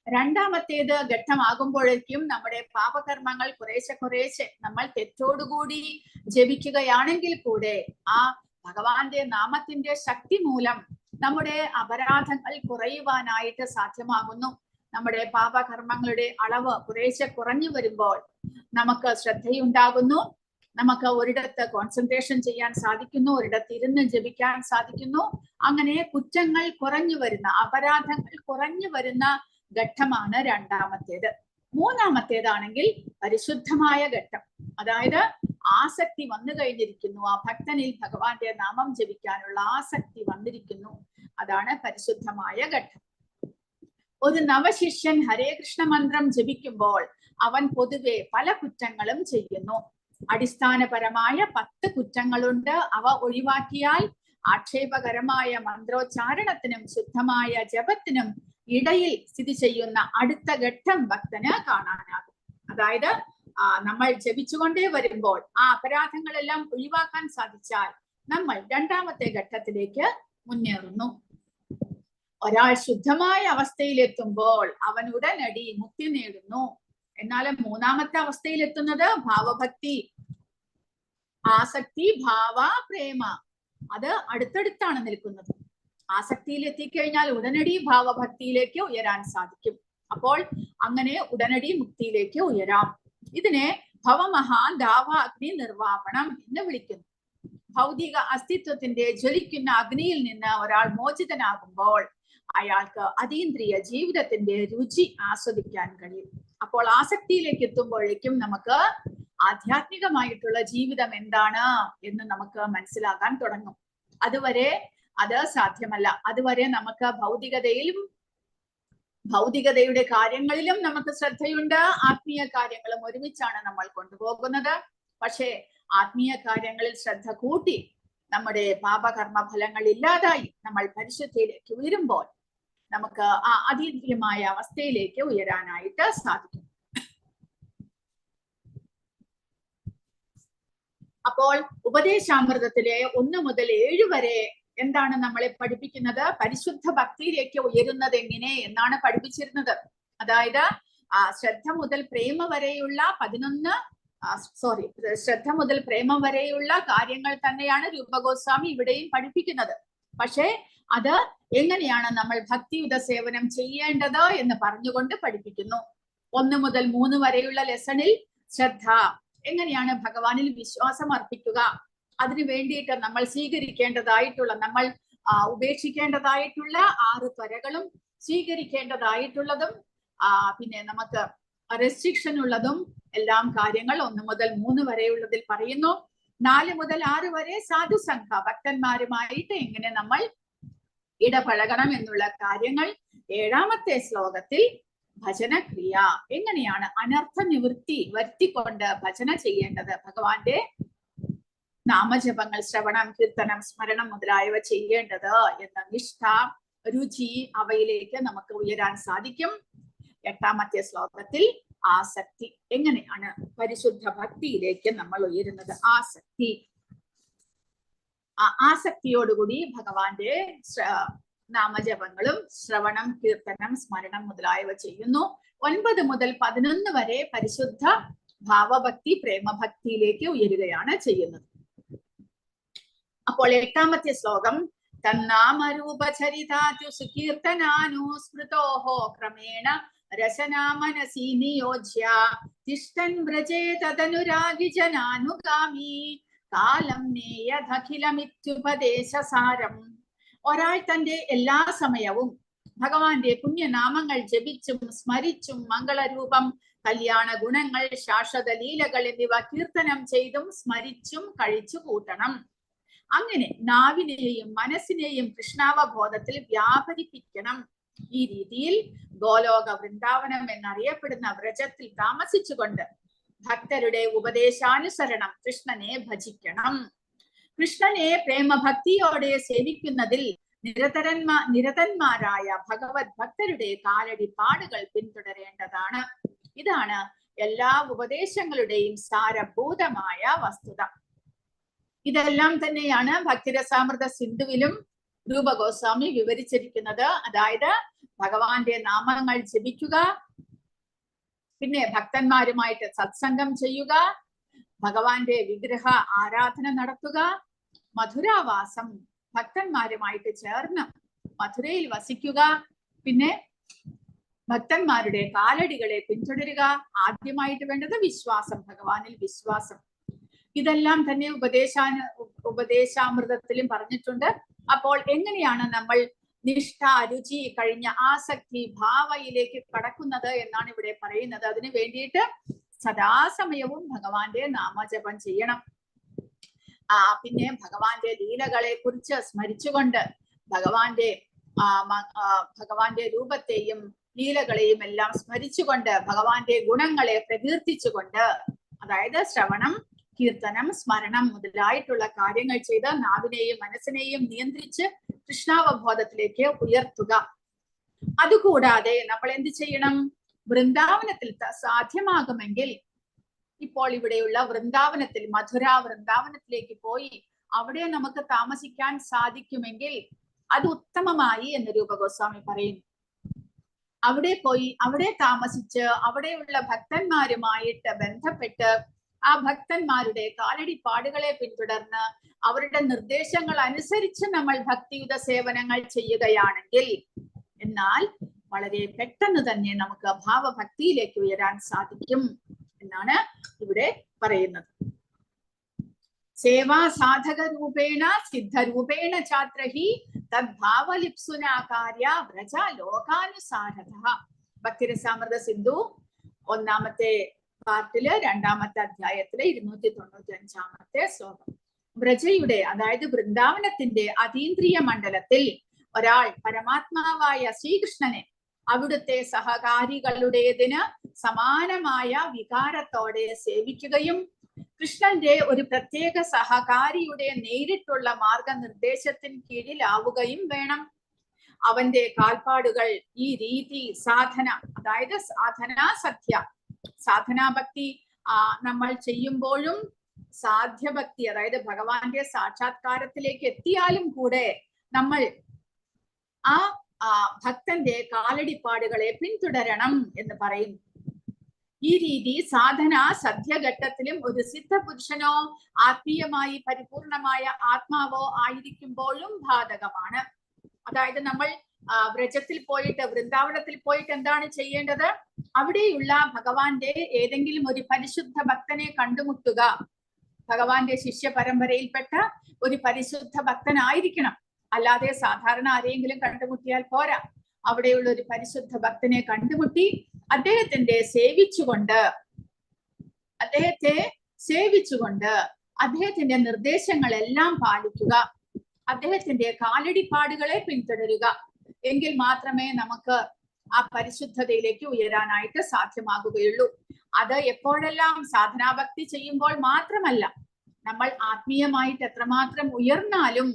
[SPEAKER 1] രണ്ടാമത്തേത് ഘട്ടമാകുമ്പോഴേക്കും നമ്മുടെ പാപകർമ്മങ്ങൾ കുറേശ്ശെ നമ്മൾ തെറ്റോടുകൂടി ജപിക്കുകയാണെങ്കിൽ കൂടെ ആ ഭഗവാന്റെ നാമത്തിന്റെ ശക്തി മൂലം നമ്മുടെ അപരാധങ്ങൾ കുറയുവാനായിട്ട് സാധ്യമാകുന്നു. നമ്മുടെ പാപകർമ്മങ്ങളുടെ അളവ് കുറേശ്ശെ കുറഞ്ഞു വരുമ്പോൾ നമുക്ക് ശ്രദ്ധയുണ്ടാകുന്നു, നമുക്ക് ഒരിടത്ത് കോൺസെൻട്രേഷൻ ചെയ്യാൻ സാധിക്കുന്നു, ഒരിടത്ത് ഇരുന്ന് ജപിക്കാൻ സാധിക്കുന്നു. അങ്ങനെ കുറ്റങ്ങൾ കുറഞ്ഞു വരുന്ന, അപരാധങ്ങൾ കുറഞ്ഞു വരുന്ന ഘട്ടമാണ് രണ്ടാമത്തേത്. മൂന്നാമത്തേതാണെങ്കിൽ പരിശുദ്ധമായ ഘട്ടം. അതായത് ആസക്തി വന്നു കഴിഞ്ഞിരിക്കുന്നു, ആ ഭക്തനിൽ ഭഗവാന്റെ നാമം ജപിക്കാനുള്ള ആസക്തി വന്നിരിക്കുന്നു. അതാണ് പരിശുദ്ധമായ ഘട്ടം. ഒരു നവശിഷ്യൻ ഹരേ കൃഷ്ണ മന്ത്രം ജപിക്കുമ്പോൾ അവൻ പൊതുവെ പല കുറ്റങ്ങളും ചെയ്യുന്നു. അടിസ്ഥാനപരമായ 10 കുറ്റങ്ങളുണ്ട്. അവ ഒഴിവാക്കിയാൽ ആക്ഷേപകരമായ മന്ത്രോച്ചാരണത്തിനും ശുദ്ധമായ ജപത്തിനും ഇടയിൽ സ്ഥിതി ചെയ്യുന്ന അടുത്ത ഘട്ടം ഭക്തന് കാണാനാകും. അതായത് നമ്മൾ ജപിച്ചുകൊണ്ടേ വരുമ്പോൾ ആ അപരാധങ്ങളെല്ലാം ഒഴിവാക്കാൻ സാധിച്ചാൽ നമ്മൾ രണ്ടാമത്തെ ഘട്ടത്തിലേക്ക് മുന്നേറുന്നു. ഒരാൾ ശുദ്ധമായ അവസ്ഥയിലെത്തുമ്പോൾ അവൻ ഉടനടി മുക്തി നേടുന്നു. എന്നാൽ മൂന്നാമത്തെ അവസ്ഥയിലെത്തുന്നത് ഭാവഭക്തി, ആസക്തി, ഭാവ, പ്രേമ, അത് അടുത്തടുത്താണ് നിൽക്കുന്നത്. ആസക്തിയിൽ എത്തിക്കഴിഞ്ഞാൽ ഉടനടി ഭാവഭക്തിയിലേക്ക് ഉയരാൻ സാധിക്കും. അപ്പോൾ അങ്ങനെ ഉടനടി മുക്തിയിലേക്ക് ഉയരാം. ഇതിനെ ഭവമഹാൻ ദാവാഗ്നി നിർവാപണം എന്ന് വിളിക്കുന്നു. ഭൗതിക അസ്തിത്വത്തിന്റെ ജ്വലിക്കുന്ന അഗ്നിയിൽ നിന്ന് ഒരാൾ മോചിതനാകുമ്പോൾ അയാൾക്ക് അതീന്ദ്രിയ ജീവിതത്തിന്റെ രുചി ആസ്വദിക്കാൻ കഴിയും. അപ്പോൾ ആസക്തിയിലേക്ക് എത്തുമ്പോഴേക്കും നമുക്ക് ആധ്യാത്മികമായിട്ടുള്ള ജീവിതം എന്താണ് എന്ന് നമുക്ക് മനസ്സിലാകാൻ തുടങ്ങും. അതുവരെ അത് സാധ്യമല്ല. അതുവരെ നമുക്ക് ഭൗതികതയുടെ കാര്യങ്ങളിലും നമുക്ക് ശ്രദ്ധയുണ്ട്, ആത്മീയ കാര്യങ്ങളും ഒരുമിച്ചാണ് നമ്മൾ കൊണ്ടുപോകുന്നത്. പക്ഷേ ആത്മീയ കാര്യങ്ങളിൽ ശ്രദ്ധ കൂട്ടി നമ്മുടെ പാപകർമ്മ ഫലങ്ങൾ ഇല്ലാതായി നമ്മൾ പരിശുദ്ധിയിലേക്ക് ഉയരുമ്പോൾ നമുക്ക് ആ അതീന്ദ്രിയമായ അവസ്ഥയിലേക്ക് ഉയരാനായിട്ട് സാധിക്കും. അപ്പോൾ ഉപദേശാമൃതത്തിലെ 1 മുതൽ 7 വരെ എന്താണ് നമ്മളെ പഠിപ്പിക്കുന്നത്? പരിശുദ്ധ ഭക്തിയിലേക്ക് ഉയരുന്നത് എങ്ങനെ എന്നാണ് പഠിപ്പിച്ചിരുന്നത്. അതായത് ശ്രദ്ധ മുതൽ പ്രേമ വരെയുള്ള ശ്രദ്ധ മുതൽ പ്രേമം വരെയുള്ള കാര്യങ്ങൾ തന്നെയാണ് രൂപഗോസ്വാമി ഇവിടെയും പഠിപ്പിക്കുന്നത്. പക്ഷേ അത് എങ്ങനെയാണ് നമ്മൾ ഭക്തിയുത സേവനം ചെയ്യേണ്ടത് എന്ന് പറഞ്ഞുകൊണ്ട് പഠിപ്പിക്കുന്നു. 1 മുതൽ 3 വരെയുള്ള ലെസണിൽ ശ്രദ്ധ, എങ്ങനെയാണ് ഭഗവാനിൽ വിശ്വാസം അർപ്പിക്കുക, അതിനു വേണ്ടിയിട്ട് നമ്മൾ സ്വീകരിക്കേണ്ടതായിട്ടുള്ള, നമ്മൾ ഉപേക്ഷിക്കേണ്ടതായിട്ടുള്ള 6 ത്വരകളും സ്വീകരിക്കേണ്ടതായിട്ടുള്ളതും പിന്നെ നമുക്ക് റെസ്ട്രിക്ഷൻ ഉള്ളതും എല്ലാം കാര്യങ്ങൾ 1 മുതൽ 3 വരെയുള്ളതിൽ പറയുന്നു. 4 മുതൽ 6 വരെ സാധുസംഘ ഭക്തന്മാരുമായിട്ട് എങ്ങനെ നമ്മൾ ഇടപഴകണം എന്നുള്ള കാര്യങ്ങൾ. 7ാമത്തെ ശ്ലോകത്തിൽ ഭജനക്രിയ, എങ്ങനെയാണ് അനർത്ഥ നിവൃത്തി വരുത്തിക്കൊണ്ട് ഭജന ചെയ്യേണ്ടത്, ഭഗവാന്റെ നാമജപങ്ങൾ, ശ്രവണം, കീർത്തനം, സ്മരണം മുതലായവ ചെയ്യേണ്ടത് എന്ന നിഷ്ഠ, രുചി അവയിലേക്ക് നമുക്ക് ഉയരാൻ സാധിക്കും. 8ാമത്തെ ശ്ലോകത്തിൽ ആസക്തി, എങ്ങനെയാണ് പരിശുദ്ധ ഭക്തിയിലേക്ക് നമ്മൾ ഉയരുന്നത്? ആസക്തിയോടുകൂടി ഭഗവാന്റെ നാമജപങ്ങളും ശ്രവണം, കീർത്തനം, സ്മരണം മുതലായവ ചെയ്യുന്നു. 9 മുതൽ 11 വരെ പരിശുദ്ധ ഭാവഭക്തി, പ്രേമഭക്തിയിലേക്ക് ഉയരുകയാണ് ചെയ്യുന്നത്. അപ്പോൾ 8ാമത്തെ ശ്ലോകം തന്നാമരൂപചരിതാതു സുകീർത്തനാനുസ്മൃതോഹോ ക്രമേണ രചനാ മനസി നിയോജ്യ തിഷ്ഠൻ വ്രജേ തദനുരാഗി ജനാനുഗാമി കാലം നേയദഖിലമിത്യുപദേശസാരം. ഒരാൾ തന്റെ എല്ലാ സമയവും ഭഗവാന്റെ പുണ്യനാമങ്ങൾ ജപിച്ചും സ്മരിച്ചും മംഗളരൂപം, കല്യാണ ഗുണങ്ങൾ, ശാശ്വത ലീലകൾ എന്നിവ കീർത്തനം ചെയ്തും സ്മരിച്ചും കഴിച്ചു കൂട്ടണം. അങ്ങനെ നാവിനെയും മനസ്സിനെയും കൃഷ്ണാവബോധത്തിൽ വ്യാപരിപ്പിക്കണം. ഈ രീതിയിൽ ഗോലോക വൃന്ദാവനം എന്നറിയപ്പെടുന്ന വ്രജത്തിൽ താമസിച്ചുകൊണ്ട് ഭക്തരുടെ ഉപദേശാനുസരണം കൃഷ്ണനെ ഭജിക്കണം. കൃഷ്ണനെ പ്രേമഭക്തിയോടെ സേവിക്കുന്നതിൽ നിരതന്മാരായ ഭഗവത് ഭക്തരുടെ കാലടി പാടുകൾ പിന്തുടരേണ്ടതാണ്. ഇതാണ് എല്ലാ ഉപദേശങ്ങളുടെയും സാരഭൂതമായ വസ്തുത. ഇതെല്ലാം തന്നെയാണ് ഭക്തിരസാമൃത സിന്ധുവിലും രൂപഗോസ്വാമി വിവരിച്ചിരിക്കുന്നത്. അതായത് ഭഗവാന്റെ നാമങ്ങൾ ജപിക്കുക, പിന്നെ ഭക്തന്മാരുമായിട്ട് സത്സംഗം ചെയ്യുക, ഭഗവാന്റെ വിഗ്രഹ ആരാധന നടത്തുക, മധുരാവാസം, ഭക്തന്മാരുമായിട്ട് ചേർന്ന് മധുരയിൽ വസിക്കുക, പിന്നെ ഭക്തന്മാരുടെ കാലടികളെ പിന്തുടരുക. ആദ്യമായിട്ട് വേണ്ടത് വിശ്വാസം, ഭഗവാനിൽ വിശ്വാസം. ഇതെല്ലാം തന്നെ ഉപദേശാമൃതത്തിലും പറഞ്ഞിട്ടുണ്ട്. അപ്പോൾ എങ്ങനെയാണ് നമ്മൾ നിഷ്ഠ, രുചി കഴിഞ്ഞ ആസക്തി ഭാവയിലേക്ക് കടക്കുന്നത് എന്നാണ് ഇവിടെ പറയുന്നത്. അതിനു വേണ്ടിയിട്ട് സദാസമയവും ഭഗവാന്റെ നാമജപം ചെയ്യണം. പിന്നെ ഭഗവാന്റെ ലീലകളെ കുറിച്ച് സ്മരിച്ചുകൊണ്ട് ഭഗവാന്റെ രൂപത്തെയും ലീലകളെയും എല്ലാം സ്മരിച്ചുകൊണ്ട് ഭഗവാന്റെ ഗുണങ്ങളെ പ്രകീർത്തിച്ചുകൊണ്ട്, അതായത് ശ്രവണം, കീർത്തനം, സ്മരണം മുതലായിട്ടുള്ള കാര്യങ്ങൾ ചെയ്ത് നാവിനെയും മനസ്സിനെയും നിയന്ത്രിച്ച് കൃഷ്ണാവബോധത്തിലേക്ക് ഉയർത്തുക. അതുകൂടാതെ നമ്മൾ എന്ത് ചെയ്യണം? വൃന്ദാവനത്തിൽ സാധ്യമാകുമെങ്കിൽ ഇപ്പോൾ ഇവിടെയുള്ള വൃന്ദാവനത്തിൽ, മധുര വൃന്ദാവനത്തിലേക്ക് പോയി അവിടെ നമുക്ക് താമസിക്കാൻ സാധിക്കുമെങ്കിൽ അത് ഉത്തമമായി എന്ന് രൂപഗോസ്വാമി പറയുന്നു. അവിടെ പോയി അവിടെ താമസിച്ച് അവിടെയുള്ള ഭക്തന്മാരുമായിട്ട് ബന്ധപ്പെട്ട് ആ ഭക്തന്മാരുടെ കാലടിപ്പാടുകളെ പിന്തുടർന്ന് അവരുടെ നിർദ്ദേശങ്ങൾ അനുസരിച്ച് നമ്മൾ ഭക്തിയുത സേവനങ്ങൾ ചെയ്യുകയാണെങ്കിൽ എന്നാൽ വളരെ പെട്ടെന്ന് തന്നെ നമുക്ക് ഭാവഭക്തിയിലേക്ക് ഉയരാൻ സാധിക്കും എന്നാണ് ഇവിടെ പറയുന്നത്. സേവാ സാധക രൂപേണ സിദ്ധരൂപേണ ഛാത്രഹി തദ്ഭാവലിപ്സുനാ കാര്യ വ്രജ ലോകാനുസാരത. ഭക്തിരസാമൃത സിന്ധു 1ാമത്തെ പാർട്ടില് 2ാമത്തെ അധ്യായത്തിലെ 295ാമത്തെ ശ്ലോകം. വ്രജയുടെ, അതായത് വൃന്ദാവനത്തിന്റെ അതീന്ദ്രിയ മണ്ഡലത്തിൽ ഒരാൾ പരമാത്മാവായ ശ്രീകൃഷ്ണനെ അവിടുത്തെ സഹകാരികളുടേതിന് സമാനമായ വികാരത്തോടെ സേവിക്കുകയും കൃഷ്ണന്റെ ഒരു പ്രത്യേക സഹകാരിയുടെ നേരിട്ടുള്ള മാർഗനിർദ്ദേശത്തിന് കീഴിലാവുകയും വേണം. അവന്റെ കാൽപ്പാടുകൾ, ഈ രീതി, സാധന, അതായത് സാധനാഭക്തി നമ്മൾ ചെയ്യുമ്പോഴും സാധ്യഭക്തി, അതായത് ഭഗവാന്റെ സാക്ഷാത്കാരത്തിലേക്ക് എത്തിയാലും കൂടെ നമ്മൾ ആ ഭക്തന്റെ കാലടിപ്പാടുകളെ പിന്തുടരണം എന്ന് പറയുന്നു. ഈ രീതി സാധന സദ്യഘട്ടത്തിലും ഒരു സിദ്ധപുരുഷനോ ആത്മീയമായി പരിപൂർണമായ ആത്മാവോ ആയിരിക്കുമ്പോഴും ബാധകമാണ്. അതായത് നമ്മൾ വ്രജത്തിൽ പോയിട്ട്, വൃന്ദാവനത്തിൽ പോയിട്ട് എന്താണ് ചെയ്യേണ്ടത്? അവിടെയുള്ള ഭഗവാന്റെ ഏതെങ്കിലും ഒരു പരിശുദ്ധ ഭക്തനെ കണ്ടുമുട്ടുക. ഭഗവാന്റെ ശിഷ്യ പരമ്പരയിൽപ്പെട്ട ഒരു പരിശുദ്ധ ഭക്തനായിരിക്കണം. അല്ലാതെ സാധാരണ ആരെയെങ്കിലും കണ്ടുമുട്ടിയാൽ പോരാ. അവിടെയുള്ള ഒരു പരിശുദ്ധ ഭക്തനെ കണ്ടുമുട്ടി അദ്ദേഹത്തെ സേവിച്ചുകൊണ്ട് അദ്ദേഹത്തിന്റെ നിർദ്ദേശങ്ങളെല്ലാം പാലിക്കുക, അദ്ദേഹത്തിന്റെ കാലടിപ്പാടുകളെ പിന്തുടരുക. എങ്കിൽ മാത്രമേ നമുക്ക് ആ പരിശുദ്ധതയിലേക്ക് ഉയരാനായിട്ട് സാധ്യമാകുകയുള്ളൂ. അത് എപ്പോഴെല്ലാം സാധനാഭക്തി ചെയ്യുമ്പോൾ മാത്രമല്ല, നമ്മൾ ആത്മീയമായിട്ട് എത്രമാത്രം ഉയർന്നാലും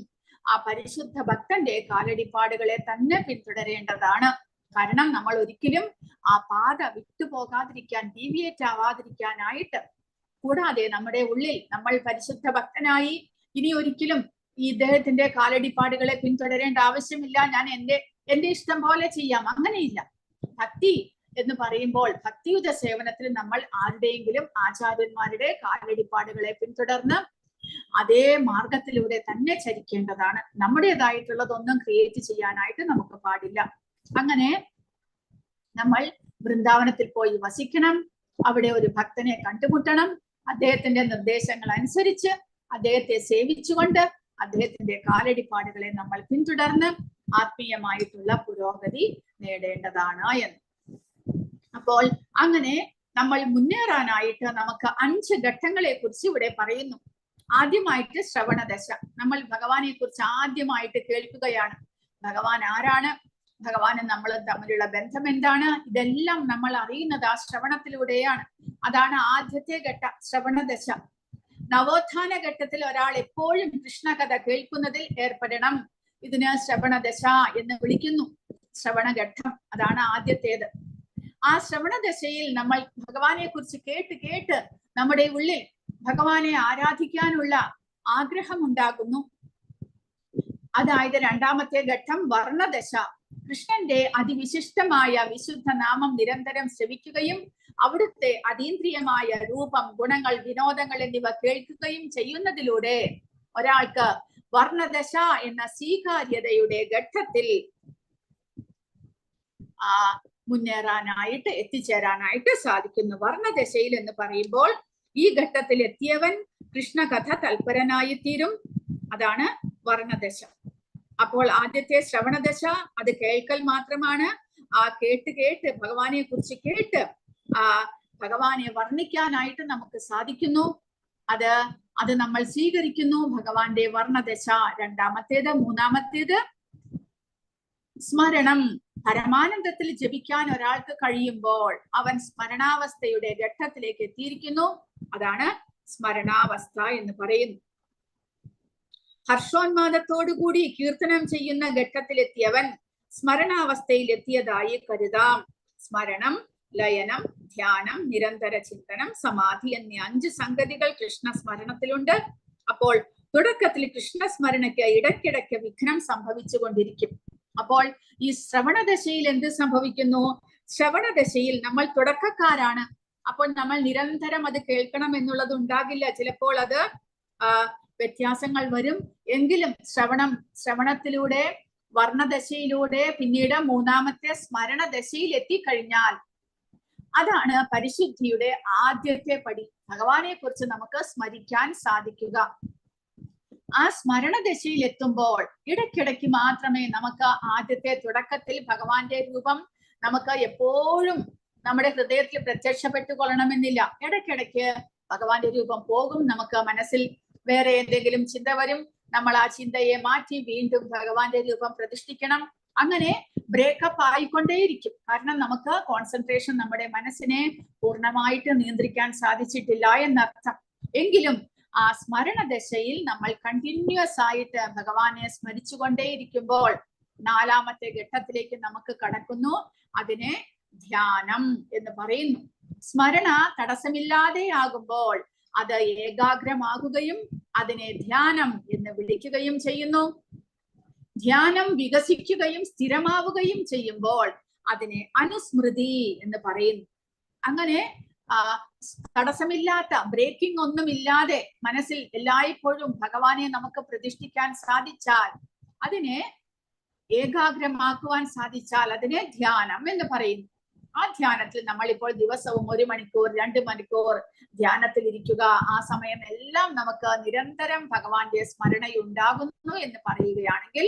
[SPEAKER 1] ആ പരിശുദ്ധ ഭക്തന്റെ കാലടിപ്പാടുകളെ തന്നെ പിന്തുടരേണ്ടതാണ്. കാരണം നമ്മൾ ഒരിക്കലും ആ പാത വിട്ടുപോകാതിരിക്കാൻ, ഡീവിയേറ്റ് ആവാതിരിക്കാനായിട്ട്. കൂടാതെ നമ്മുടെ ഉള്ളിൽ നമ്മൾ പരിശുദ്ധ ഭക്തനായി ഇനി ഒരിക്കലും ഈ ഇദ്ദേഹത്തിന്റെ കാലടിപ്പാടുകളെ പിന്തുടരേണ്ട ആവശ്യമില്ല, ഞാൻ എന്റെ ഇഷ്ടം പോലെ ചെയ്യാം, അങ്ങനെയില്ല. ഭക്തി എന്ന് പറയുമ്പോൾ ഭക്തിയുത സേവനത്തിൽ നമ്മൾ ആരുടെയെങ്കിലും ആചാര്യന്മാരുടെ കാലടിപ്പാടുകളെ പിന്തുടർന്ന് അതേ മാർഗത്തിലൂടെ തന്നെ ചരിക്കേണ്ടതാണ്. നമ്മുടേതായിട്ടുള്ളതൊന്നും ക്രിയേറ്റ് ചെയ്യാനായിട്ട് നമുക്ക് പാടില്ല. അങ്ങനെ നമ്മൾ വൃന്ദാവനത്തിൽ പോയി വസിക്കണം, അവിടെ ഒരു ഭക്തനെ കണ്ടുമുട്ടണം, അദ്ദേഹത്തിന്റെ നിർദ്ദേശങ്ങൾ അനുസരിച്ച് അദ്ദേഹത്തെ സേവിച്ചുകൊണ്ട് അദ്ദേഹത്തിന്റെ കാലടിപ്പാടുകളെ നമ്മൾ പിന്തുടർന്ന് ആത്മീയമായിട്ടുള്ള പുരോഗതി നേടേണ്ടതാണ് എന്ന്. അപ്പോൾ അങ്ങനെ നമ്മൾ മുന്നേറാനായിട്ട് നമുക്ക് 5 ഘട്ടങ്ങളെ കുറിച്ച് ഇവിടെ പറയുന്നു. ആദ്യമായിട്ട് ശ്രവണദശ. നമ്മൾ ഭഗവാനെ കുറിച്ച് ആദ്യമായിട്ട് കേൾക്കുകയാണ്. ഭഗവാൻ ആരാണ്, ഭഗവാനും നമ്മളും തമ്മിലുള്ള ബന്ധം എന്താണ്, ഇതെല്ലാം നമ്മൾ അറിയുന്നത് ആ ശ്രവണത്തിലൂടെയാണ്. അതാണ് ആദ്യത്തെ ഘട്ട, ശ്രവണദശ. നവോത്ഥാന ഘട്ടത്തിൽ ഒരാൾ എപ്പോഴും കൃഷ്ണകഥ കേൾക്കുന്നതിൽ ഏർപ്പെടണം. ഇതിന് ശ്രവണദശ എന്ന് വിളിക്കുന്നു. ശ്രവണഘട്ടം അതാണ് ആദ്യത്തേത്. ആ ശ്രവണദശയിൽ നമ്മൾ ഭഗവാനെ കുറിച്ച് കേട്ട് നമ്മുടെ ഉള്ളിൽ ഭഗവാനെ ആരാധിക്കാനുള്ള ആഗ്രഹം ഉണ്ടാകുന്നു. അതായത് രണ്ടാമത്തെ ഘട്ടം വർണ്ണദശ. കൃഷ്ണന്റെ അതിവിശിഷ്ടമായ വിശുദ്ധ നാമം നിരന്തരം ശ്രവിക്കുകയും അവിടുത്തെ അതീന്ദ്രിയമായ രൂപം, ഗുണങ്ങൾ, വിനോദങ്ങൾ എന്നിവ കേൾക്കുകയും ചെയ്യുന്നതിലൂടെ ഒരാൾക്ക് വർണ്ണദശ എന്ന സ്വീകാര്യതയുടെ ഘട്ടത്തിൽ മുന്നേറാനായിട്ട്, എത്തിച്ചേരാനായിട്ട് സാധിക്കുന്നു. വർണ്ണദശയിൽ എന്ന് പറയുമ്പോൾ ഈ ഘട്ടത്തിൽ എത്തിയവൻ കൃഷ്ണകഥ തൽപരനായി തീരും. അതാണ് വർണ്ണദശ. അപ്പോൾ ആദ്യത്തെ ശ്രവണദശ അത് കേൾക്കൽ മാത്രമാണ്. ആ കേട്ട് ഭഗവാനെ കുറിച്ച് കേട്ട് ഭഗവാനെ വർണ്ണിക്കാനായിട്ട് നമുക്ക് സാധിക്കുന്നു. അത് നമ്മൾ സ്വീകരിക്കുന്നു, ഭഗവാന്റെ വർണ്ണദശ. രണ്ടാമത്തേത്. മൂന്നാമത്തേത് സ്മരണം. പരമാനന്ദത്തിൽ ജപിക്കാൻ ഒരാൾക്ക് കഴിയുമ്പോൾ അവൻ സ്മരണാവസ്ഥയുടെ ഘട്ടത്തിലേക്ക് എത്തിയിരിക്കുന്നു. അതാണ് സ്മരണാവസ്ഥ എന്ന് പറയുന്നു. ഹർഷോന്മാദത്തോടുകൂടി കീർത്തനം ചെയ്യുന്ന ഘട്ടത്തിലെത്തിയവൻ സ്മരണാവസ്ഥയിൽ എത്തിയതായി കരുതാം. സ്മരണം, ലയനം, ധ്യാനം, നിരന്തര ചിന്തനം, സമാധി എന്നീ 5 സംഗതികൾ കൃഷ്ണ സ്മരണത്തിലുണ്ട്. അപ്പോൾ തുടക്കത്തിൽ കൃഷ്ണസ്മരണയ്ക്ക് ഇടയ്ക്കിടയ്ക്ക് വിഘ്നം സംഭവിച്ചു കൊണ്ടിരിക്കും. അപ്പോൾ ഈ ശ്രവണദശയിൽ എന്ത് സംഭവിക്കുന്നു? ശ്രവണദശയിൽ നമ്മൾ തുടക്കക്കാരാണ്. അപ്പോൾ നമ്മൾ നിരന്തരം അത് കേൾക്കണം എന്നുള്ളത് ഉണ്ടാകില്ല. ചിലപ്പോൾ അത് വ്യത്യാസങ്ങൾ വരും. എങ്കിലും ശ്രവണത്തിലൂടെ, വർണ്ണദശയിലൂടെ, പിന്നീട് മൂന്നാമത്തെ സ്മരണദശയിൽ എത്തിക്കഴിഞ്ഞാൽ അതാണ് പരിശുദ്ധിയുടെ ആദ്യത്തെ പടി. ഭഗവാനെ കുറിച്ച് നമുക്ക് സ്മരിക്കാൻ സാധിക്കുക. ആ സ്മരണദശയിൽ എത്തുമ്പോൾ ഇടയ്ക്കിടയ്ക്ക് മാത്രമേ നമുക്ക് ആദ്യത്തെ തുടക്കത്തിൽ ഭഗവാന്റെ രൂപം നമുക്ക് എപ്പോഴും നമ്മുടെ ഹൃദയത്തിൽ പ്രത്യക്ഷപ്പെട്ടുകൊള്ളണമെന്നില്ല. ഇടയ്ക്കിടയ്ക്ക് ഭഗവാന്റെ രൂപം പോകും. നമുക്ക് മനസ്സിൽ വേറെ എന്തെങ്കിലും ചിന്ത വരും. നമ്മൾ ആ ചിന്തയെ മാറ്റി വീണ്ടും ഭഗവാന്റെ രൂപം പ്രതിഷ്ഠിക്കണം. അങ്ങനെ ബ്രേക്കപ്പ് ആയിക്കൊണ്ടേയിരിക്കും. കാരണം നമുക്ക് കോൺസെൻട്രേഷൻ, നമ്മുടെ മനസ്സിനെ പൂർണ്ണമായിട്ട് നിയന്ത്രിക്കാൻ സാധിച്ചിട്ടില്ല എന്നർത്ഥം. എങ്കിലും ആ സ്മരണദശയിൽ നമ്മൾ കണ്ടിന്യൂസ് ആയിട്ട് ഭഗവാനെ സ്മരിച്ചുകൊണ്ടേയിരിക്കുമ്പോൾ നാലാമത്തെ ഘട്ടത്തിലേക്ക് നമുക്ക് കടക്കുന്നു. അതിനെ ധ്യാനം എന്ന് പറയുന്നു. സ്മരണ തടസ്സമില്ലാതെ ആകുമ്പോൾ അത് ഏകാഗ്രമാകുകയും അതിനെ ധ്യാനം എന്ന് വിളിക്കുകയും ചെയ്യുന്നു. ധ്യാനം വികസിക്കുകയും സ്ഥിരമാവുകയും ചെയ്യുമ്പോൾ അതിനെ അനുസ്മൃതി എന്ന് പറയുന്നു. അങ്ങനെ തടസ്സമില്ലാത്ത, ബ്രേക്കിംഗ് ഒന്നുമില്ലാതെ മനസ്സിൽ എല്ലായ്പ്പോഴും ഭഗവാനെ നമുക്ക് പ്രതിഷ്ഠിക്കാൻ സാധിച്ചാൽ, അതിനെ ഏകാഗ്രമാക്കുവാൻ സാധിച്ചാൽ അതിനെ ധ്യാനം എന്ന് പറയുന്നു. ആ ധ്യാനത്തിൽ നമ്മളിപ്പോൾ ദിവസവും 1 മണിക്കൂർ 2 മണിക്കൂർ ധ്യാനത്തിൽ ഇരിക്കുക. ആ സമയം എല്ലാം നമുക്ക് നിരന്തരം ഭഗവാന്റെ സ്മരണയുണ്ടാകുന്നു എന്ന് പറയുകയാണെങ്കിൽ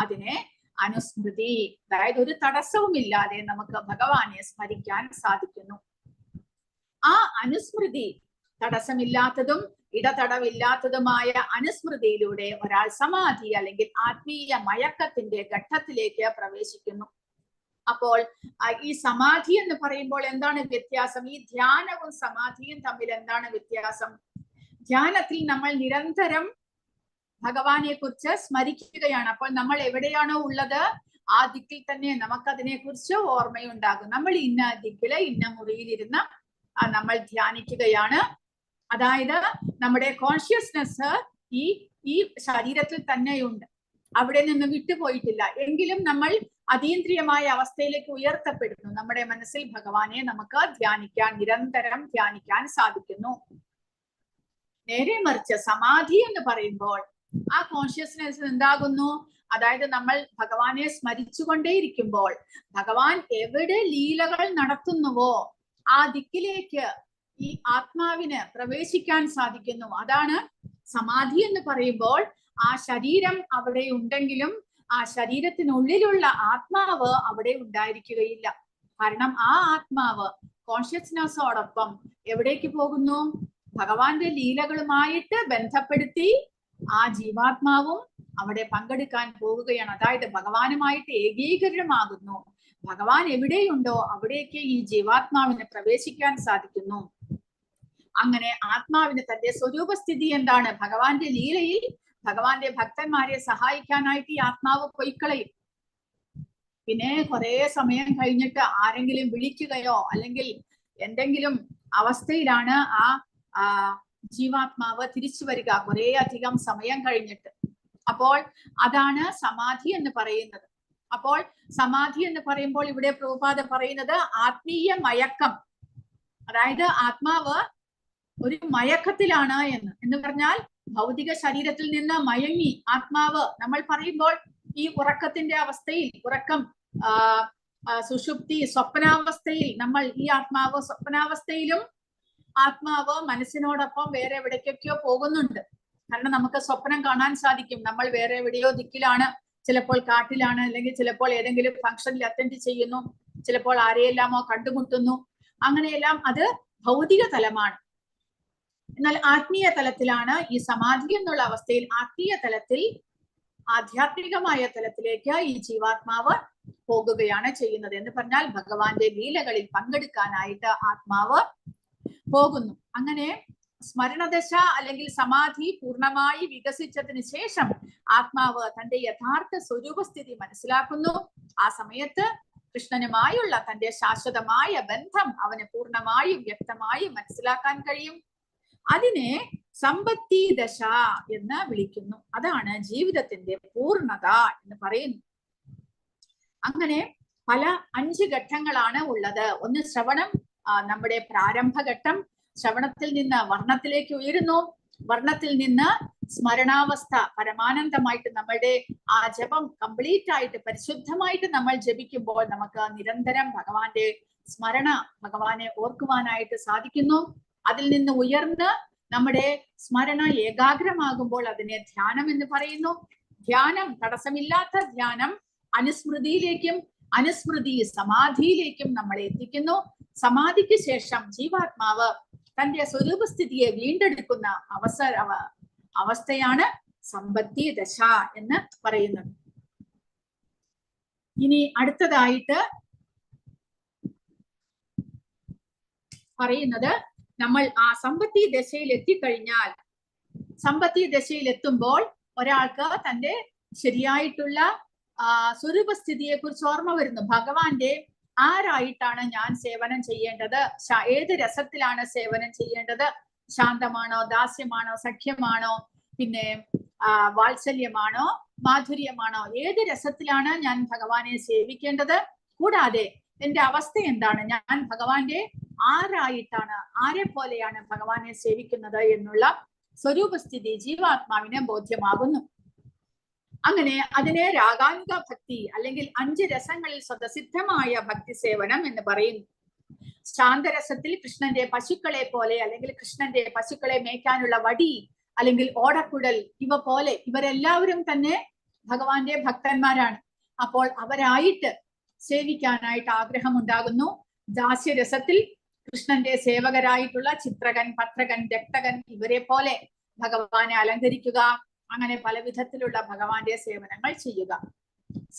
[SPEAKER 1] അതിനെ അനുസ്മൃതി, അതായത് ഒരു തടസ്സവുമില്ലാതെ നമുക്ക് ഭഗവാനെ സ്മരിക്കാൻ സാധിക്കുന്നു. ആ അനുസ്മൃതി, തടസ്സമില്ലാത്തതും ഇടതടവില്ലാത്തതുമായ അനുസ്മൃതിയിലൂടെ ഒരാൾ സമാധി അല്ലെങ്കിൽ ആത്മീയ മയക്കത്തിന്റെ ഘട്ടത്തിലേക്ക് പ്രവേശിക്കുന്നു. അപ്പോൾ ഈ സമാധി എന്ന് പറയുമ്പോൾ എന്താണ് വ്യത്യാസം? ഈ ധ്യാനവും സമാധിയും തമ്മിൽ എന്താണ് വ്യത്യാസം? ധ്യാനത്തിൽ നമ്മൾ നിരന്തരം ഭഗവാനെ കുറിച്ച് സ്മരിക്കുകയാണ്. അപ്പോൾ നമ്മൾ എവിടെയാണോ ഉള്ളത് ആ ദിക്കിൽ തന്നെ നമുക്ക് അതിനെ കുറിച്ച് ഓർമ്മയുണ്ടാകും. നമ്മൾ ഇന്ന ദിക്കില് ഇന്ന മുറിയിലിരുന്ന് നമ്മൾ ധ്യാനിക്കുകയാണ്. അതായത് നമ്മുടെ കോൺഷ്യസ്നെസ് ഈ ശരീരത്തിൽ തന്നെയുണ്ട്, അവിടെ നിന്ന് വിട്ടുപോയിട്ടില്ല. എങ്കിലും നമ്മൾ അതീന്ദ്രിയമായ അവസ്ഥയിലേക്ക് ഉയർത്തപ്പെടുന്നു. നമ്മുടെ മനസ്സിൽ ഭഗവാനെ നമുക്ക് ധ്യാനിക്കാൻ, നിരന്തരം ധ്യാനിക്കാൻ സാധിക്കുന്നു. നേരെ മറിച്ച് സമാധി എന്ന് പറയുമ്പോൾ ആ കോൺഷ്യസ്നെസ് എന്താകുന്നു? അതായത് നമ്മൾ ഭഗവാനെ സ്മരിച്ചുകൊണ്ടേയിരിക്കുമ്പോൾ ഭഗവാൻ എവിടെ ലീലകൾ നടത്തുന്നുവോ ആ ദിക്കിലേക്ക് ഈ ആത്മാവിന് പ്രവേശിക്കാൻ സാധിക്കുന്നു. അതാണ് സമാധി എന്ന് പറയുമ്പോൾ. ആ ശരീരം അവിടെ ഉണ്ടെങ്കിലും ആ ശരീരത്തിനുള്ളിലുള്ള ആത്മാവ് അവിടെ ഉണ്ടായിരിക്കുകയില്ല. കാരണം ആ ആത്മാവ് കോൺഷ്യസ്നെസ്സോടൊപ്പം എവിടേക്ക് പോകുന്നു? ഭഗവാന്റെ ലീലകളുമായിട്ട് ബന്ധപ്പെടുത്തി ആ ജീവാത്മാവും അവിടെ പങ്കെടുക്കാൻ പോകുകയാണ്. അതായത് ഭഗവാനുമായിട്ട് ഏകീകരണമാകുന്നു. ഭഗവാൻ എവിടെയുണ്ടോ അവിടേക്ക് ഈ ജീവാത്മാവിന് പ്രവേശിക്കാൻ സാധിക്കുന്നു. അങ്ങനെ ആത്മാവിന് തന്റെ സ്വരൂപസ്ഥിതി എന്താണ്? ഭഗവാന്റെ ലീലയിൽ ഭഗവാന്റെ ഭക്തന്മാരെ സഹായിക്കാനായിട്ട് ഈ ആത്മാവ് പൊയ്ക്കളയും. പിന്നെ കുറെ സമയം കഴിഞ്ഞിട്ട് ആരെങ്കിലും വിളിക്കുകയോ അല്ലെങ്കിൽ എന്തെങ്കിലും അവസ്ഥയിലാണ് ആ ജീവാത്മാവ് തിരിച്ചു വരിക, കുറെ അധികം സമയം കഴിഞ്ഞിട്ട്. അപ്പോൾ അതാണ് സമാധി എന്ന് പറയുന്നത്. അപ്പോൾ സമാധി എന്ന് പറയുമ്പോൾ ഇവിടെ പ്രഭുപാദ പറയുന്നത് ആത്മീയ മയക്കം, അതായത് ആത്മാവ് ഒരു മയക്കത്തിലാണ് എന്ന് പറഞ്ഞാൽ ഭൗതിക ശരീരത്തിൽ നിന്ന് മയങ്ങി ആത്മാവ്, നമ്മൾ പറയുമ്പോൾ ഈ ഉറക്കത്തിന്റെ അവസ്ഥയിൽ, ഉറക്കം, സുഷുപ്തി, സ്വപ്നാവസ്ഥയിൽ നമ്മൾ ഈ ആത്മാവ് സ്വപ്നാവസ്ഥയിലും ആത്മാവ് മനസ്സിനോടൊപ്പം വേറെ എവിടേക്കൊക്കെയോ പോകുന്നുണ്ട്. കാരണം നമുക്ക് സ്വപ്നം കാണാൻ സാധിക്കും നമ്മൾ വേറെ എവിടെയോ ദിക്കിലാണ്, ചിലപ്പോൾ കാട്ടിലാണ്, അല്ലെങ്കിൽ ചിലപ്പോൾ ഏതെങ്കിലും ഫംഗ്ഷനിൽ അറ്റൻഡ് ചെയ്യുന്നു, ചിലപ്പോൾ ആരെയെല്ലാമോ കണ്ടുമുട്ടുന്നു. അങ്ങനെയെല്ലാം അത് ഭൗതിക തലമാണ്. എന്നാൽ ആത്മീയ തലത്തിലാണ് ഈ സമാധി എന്നുള്ള അവസ്ഥയിൽ, ആത്മീയ തലത്തിൽ ആധ്യാത്മികമായ തലത്തിലേക്ക് ഈ ജീവാത്മാവ് പോകുകയാണ് ചെയ്യുന്നത്. എന്ന് പറഞ്ഞാൽ ഭഗവാന്റെ ലീലകളിൽ പങ്കെടുക്കാനായിട്ട് ആത്മാവ് പോകുന്നു. അങ്ങനെ സ്മരണദശ അല്ലെങ്കിൽ സമാധി പൂർണ്ണമായി വികസിച്ചതിന് ശേഷം ആത്മാവ് തന്റെ യഥാർത്ഥ സ്വരൂപസ്ഥിതി മനസ്സിലാക്കുന്നു. ആ സമയത്ത് കൃഷ്ണനുമായുള്ള തന്റെ ശാശ്വതമായ ബന്ധം അവന് പൂർണ്ണമായും വ്യക്തമായും മനസ്സിലാക്കാൻ കഴിയും. അതിനെ സമ്പത്തി ദശ എന്ന് വിളിക്കുന്നു. അതാണ് ജീവിതത്തിന്റെ പൂർണ്ണത എന്ന് പറയുന്നു. അങ്ങനെ പല 5 ഘട്ടങ്ങളാണ് ഉള്ളത്. ഒന്ന് ശ്രവണം, നമ്മുടെ പ്രാരംഭഘട്ടം. ശ്രവണത്തിൽ നിന്ന് വർണ്ണത്തിലേക്ക് ഉയരുന്നു, വർണ്ണത്തിൽ നിന്ന് സ്മരണാവസ്ഥ, പരമാനന്ദമായിട്ട് നമ്മളുടെ ആ ജപം കംപ്ലീറ്റ് ആയിട്ട് പരിശുദ്ധമായിട്ട് നമ്മൾ ജപിക്കുമ്പോൾ നമുക്ക് നിരന്തരം ഭഗവാന്റെ സ്മരണ, ഭഗവാനെ ഓർക്കുവാനായിട്ട് സാധിക്കുന്നു. അതിൽ നിന്ന് ഉയർന്ന് നമ്മുടെ സ്മരണ ഏകാഗ്രമാകുമ്പോൾ അതിനെ ധ്യാനം എന്ന് പറയുന്നു. ധ്യാനം, തടസ്സമില്ലാത്ത ധ്യാനം അനുസ്മൃതിയിലേക്കും അനുസ്മൃതി സമാധിയിലേക്കും നമ്മളെ എത്തിക്കുന്നു. സമാധിക്ക് ശേഷം ജീവാത്മാവ് തന്റെ സ്വരൂപസ്ഥിതിയെ വീണ്ടെടുക്കുന്ന അവസ്ഥയാണ് സമ്പത്തി ദശ എന്ന് പറയുന്നത്. ഇനി അടുത്തതായിട്ട് പറയുന്നത്, നമ്മൾ ആ സമ്പത്തി ദശയിൽ എത്തിക്കഴിഞ്ഞാൽ, സമ്പത്തി ദശയിൽ എത്തുമ്പോൾ ഒരാൾക്ക് തന്റെ ശരിയായിട്ടുള്ള സ്വരൂപസ്ഥിതിയെ കുറിച്ച് ഓർമ്മ വരുന്നു. ഭഗവാന്റെ ആരായിട്ടാണ് ഞാൻ സേവനം ചെയ്യേണ്ടത്? ഏത് രസത്തിലാണ് സേവനം ചെയ്യേണ്ടത്? ശാന്തമാണോ, ദാസ്യമാണോ, സഖ്യമാണോ, പിന്നെ വാത്സല്യമാണോ, മാധുര്യമാണോ? ഏത് രസത്തിലാണ് ഞാൻ ഭഗവാനെ സേവിക്കേണ്ടത്? കൂടാതെ എന്റെ അവസ്ഥ എന്താണ്? ഞാൻ ഭഗവാന്റെ ആരായിട്ടാണ്, ആരെ പോലെയാണ് ഭഗവാനെ സേവിക്കുന്നത് എന്നുള്ള സ്വരൂപസ്ഥിതി ജീവാത്മാവിന് ബോധ്യമാകുന്നു. അങ്ങനെ അതിനെ രാഗാനുഗ ഭക്തി അല്ലെങ്കിൽ 5 രസങ്ങളിൽ സ്വതസിദ്ധമായ ഭക്തി സേവനം എന്ന് പറയുന്നു. ശാന്തരസത്തിൽ കൃഷ്ണന്റെ പശുക്കളെ പോലെ, അല്ലെങ്കിൽ കൃഷ്ണന്റെ പശുക്കളെ മേയ്ക്കാനുള്ള വടി അല്ലെങ്കിൽ ഓടക്കുഴൽ ഇവ പോലെ, ഇവരെല്ലാവരും തന്നെ ഭഗവാന്റെ ഭക്തന്മാരാണ്. അപ്പോൾ അവരായിട്ട് സേവിക്കാനായിട്ട് ആഗ്രഹമുണ്ടാകുന്നു. ദാസ്യരസത്തിൽ കൃഷ്ണന്റെ സേവകരായിട്ടുള്ള ചിത്രകൻ, പത്രകൻ, രക്തകൻ ഇവരെ പോലെ ഭഗവാനെ അലങ്കരിക്കുക, അങ്ങനെ പല വിധത്തിലുള്ള ഭഗവാന്റെ സേവനങ്ങൾ ചെയ്യുക.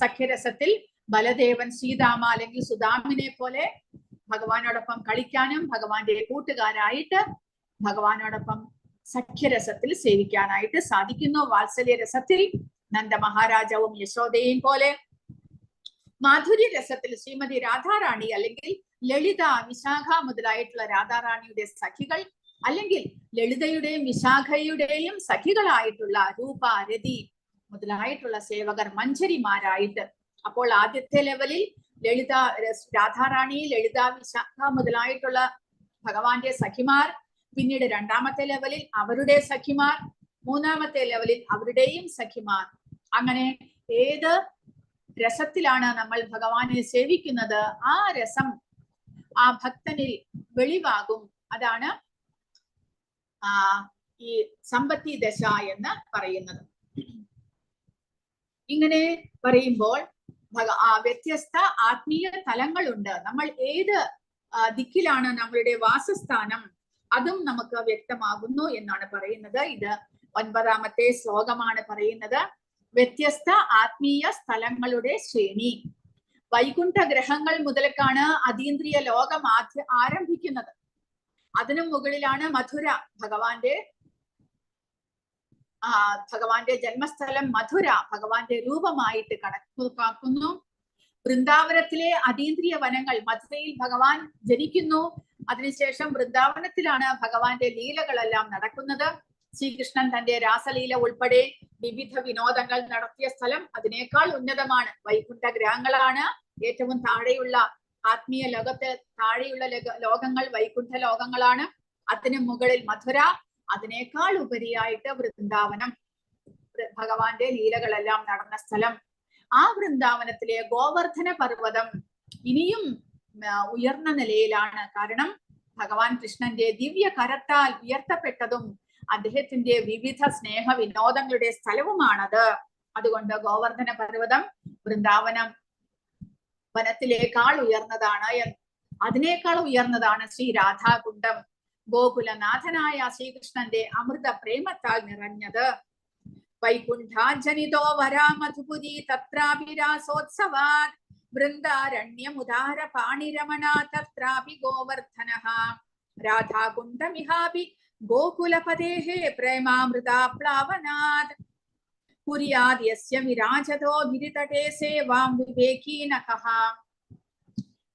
[SPEAKER 1] സഖ്യരസത്തിൽ ബലദേവൻ, ശ്രീദാമ അല്ലെങ്കിൽ സുദാമിനെ പോലെ ഭഗവാനോടൊപ്പം കളിക്കാനും ഭഗവാന്റെ കൂട്ടുകാരായിട്ട് ഭഗവാനോടൊപ്പം സഖ്യരസത്തിൽ സേവിക്കാനായിട്ട് സാധിക്കുന്നു. വാത്സല്യ രസത്തിൽ നന്ദ മഹാരാജാവും യശോദയും പോലെ, മാധുര്യ രസത്തിൽ ശ്രീമതി രാധാറാണി അല്ലെങ്കിൽ ലളിത, വിശാഖ മുതലായിട്ടുള്ള രാധാറാണിയുടെ സഖികൾ, അല്ലെങ്കിൽ ലളിതയുടെയും വിശാഖയുടെയും സഖികളായിട്ടുള്ള രൂപ, രതി മുതലായിട്ടുള്ള സേവകർ, മഞ്ജരിമാരായിട്ട്. അപ്പോൾ ആദ്യത്തെ ലെവലിൽ ലളിത, രാധാറാണി, ലളിത, വിശാഖ മുതലായിട്ടുള്ള ഭഗവാന്റെ സഖിമാർ, പിന്നീട് രണ്ടാമത്തെ ലെവലിൽ അവരുടെ സഖിമാർ, മൂന്നാമത്തെ ലെവലിൽ അവരുടെയും സഖിമാർ. അങ്ങനെ ഏത് രസത്തിലാണ് നമ്മൾ ഭഗവാനെ സേവിക്കുന്നത്, ആ രസം ആ ഭക്തനിൽ വെളിവാകും. അതാണ് ഈ സമ്പത്തി ദശ എന്ന് പറയുന്നത്. ഇങ്ങനെ പറയുമ്പോൾ വ്യത്യസ്ത ആത്മീയ തലങ്ങളുണ്ട്. നമ്മൾ ഏത് ദിക്കിലാണ് നമ്മളുടെ വാസസ്ഥാനം, അതും നമുക്ക് വ്യക്തമാകുന്നു എന്നാണ് പറയുന്നത്. ഇത് 9ാമത്തെ ശ്ലോകമാണ് പറയുന്നത്. വ്യത്യസ്ത ആത്മീയ സ്ഥലങ്ങളുടെ ശ്രേണി. വൈകുണ്ഠ ഗ്രഹങ്ങൾ മുതൽക്കാണ് അതീന്ദ്രിയ ലോകം ആരംഭിക്കുന്നത്. അതിനു മുകളിലാണ് മധുര, ഭഗവാന്റെ ജന്മസ്ഥലം മധുര ഭഗവാന്റെ രൂപമായിട്ട് കണക്കാക്കുന്നു. വൃന്ദാവനത്തിലെ അതീന്ദ്രിയ വനങ്ങൾ, മധുരയിൽ ഭഗവാൻ ജനിക്കുന്നു. അതിനുശേഷം വൃന്ദാവനത്തിലാണ് ഭഗവാന്റെ ലീലകളെല്ലാം നടക്കുന്നത്. ശ്രീകൃഷ്ണൻ തന്റെ രാസലീല ഉൾപ്പെടെ വിവിധ വിനോദങ്ങൾ നടത്തിയ സ്ഥലം അതിനേക്കാൾ ഉന്നതമാണ്. വൈകുണ്ഠ ഗ്രഹങ്ങളാണ് ഏറ്റവും താഴെയുള്ള ആത്മീയ ലോകത്തെ താഴെയുള്ള ലോകങ്ങൾ വൈകുണ്ഠ ലോകങ്ങളാണ്. അതിനു മുകളിൽ മധുര, അതിനേക്കാൾ ഉപരിയായിട്ട് വൃന്ദാവനം, ഭഗവാന്റെ ലീലകളെല്ലാം നടന്ന സ്ഥലം. ആ വൃന്ദാവനത്തിലെ ഗോവർദ്ധന പർവ്വതം ഇനിയും ഉയർന്ന നിലയിലാണ്. കാരണം ഭഗവാൻ കൃഷ്ണന്റെ ദിവ്യ കരത്താൽ ഉയർത്തപ്പെട്ടതും അദ്ദേഹത്തിന്റെ വിവിധ സ്നേഹ വിനോദങ്ങളുടെ സ്ഥലവുമാണത്. അതുകൊണ്ട് ഗോവർദ്ധന പർവ്വതം വൃന്ദാവനം വനത്തിലേക്കാൾ ഉയർന്നതാണ്. അതിനേക്കാൾ ഉയർന്നതാണ് ശ്രീ രാധാകുണ്ഡം, ഗോകുലനാഥനായ ശ്രീകൃഷ്ണന്റെ അമൃത പ്രേമത്താൽ നിറഞ്ഞത്. വൈകുണ്ഠാജനിതോ വരാ മധുപുരി തത്രാഭിരാസോത്സവാത് വൃന്ദാരണ്യമുദാര പാണിരമണ തത്രാപി ഗോവർദ്ധനഃ രാധാകുണ്ഡമിഹാപി ഗോകുലപദേഹേ പ്രേമാമൃതാപ്ലാവനാത് കുര്യാദ് യസ്യ വിരാജതോ ഗിരിതടേ സേവാം വിവേകീനഃ.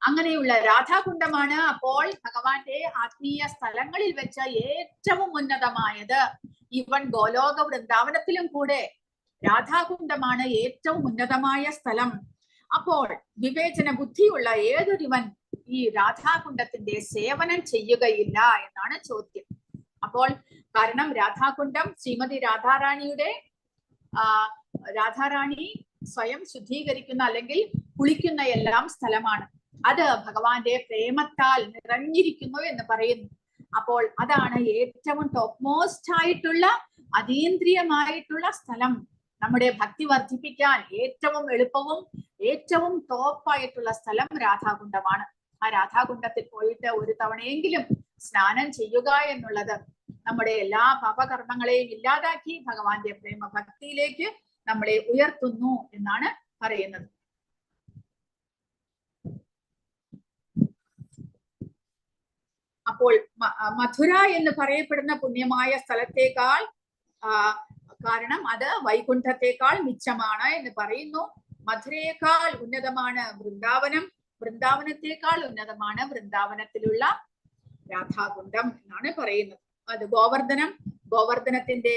[SPEAKER 1] അങ്ങനെയുള്ള രാധാകുണ്ഡമാണ് അപ്പോൾ ഭഗവാന്റെ ആത്മീയ സ്ഥലങ്ങളിൽ വെച്ച് ഏറ്റവും ഉന്നതമായത്. ഈവൻ ഗോലോക വൃന്ദാവനത്തിലും കൂടെ രാധാകുണ്ഡമാണ് ഏറ്റവും ഉന്നതമായ സ്ഥലം. അപ്പോൾ വിവേചന ബുദ്ധിയുള്ള ഏതൊരുവൻ ഈ രാധാകുണ്ഡത്തിന്റെ സേവനം ചെയ്യുകയില്ല എന്നാണ് ചോദ്യം. അപ്പോൾ കാരണം രാധാകുണ്ഡം ശ്രീമതി രാധാറാണിയുടെ രാധാറാണി സ്വയം ശുദ്ധീകരിക്കുന്ന അല്ലെങ്കിൽ കുളിക്കുന്ന എല്ലാം സ്ഥലമാണ്. അത് ഭഗവാന്റെ പ്രേമത്താൽ നിറഞ്ഞിരിക്കുന്നു എന്ന് പറയുന്നു. അപ്പോൾ അതാണ് ഏറ്റവും ടോപ്പ് മോസ്റ്റ് ആയിട്ടുള്ള അതീന്ദ്രിയമായിട്ടുള്ള സ്ഥലം. നമ്മുടെ ഭക്തി വർദ്ധിപ്പിക്കാൻ ഏറ്റവും എളുപ്പവും ഏറ്റവും ടോപ്പായിട്ടുള്ള സ്ഥലം രാധാകുണ്ഡമാണ്. ആ രാധാകുണ്ഡത്തിൽ പോയിട്ട് ഒരു തവണയെങ്കിലും സ്നാനം ചെയ്യുക എന്നുള്ളത് നമ്മുടെ എല്ലാ പാപകർമ്മങ്ങളെയും ഇല്ലാതാക്കി ഭഗവാന്റെ പ്രേമ ഭക്തിയിലേക്ക് നമ്മളെ ഉയർത്തുന്നു എന്നാണ് പറയുന്നത്. അപ്പോൾ മധുര എന്ന് പറയപ്പെടുന്ന പുണ്യമായ സ്ഥലത്തേക്കാൾ കാരണം അത് വൈകുണ്ഠത്തെക്കാൾ മിച്ചമാണ് എന്ന് പറയുന്നു. മധുരയേക്കാൾ ഉന്നതമാണ് വൃന്ദാവനം, വൃന്ദാവനത്തെക്കാൾ ഉന്നതമാണ് വൃന്ദാവനത്തിലുള്ള രാധാകുണ്ഡം എന്നാണ് പറയുന്നത്. അത് ഗോവർദ്ധനത്തിന്റെ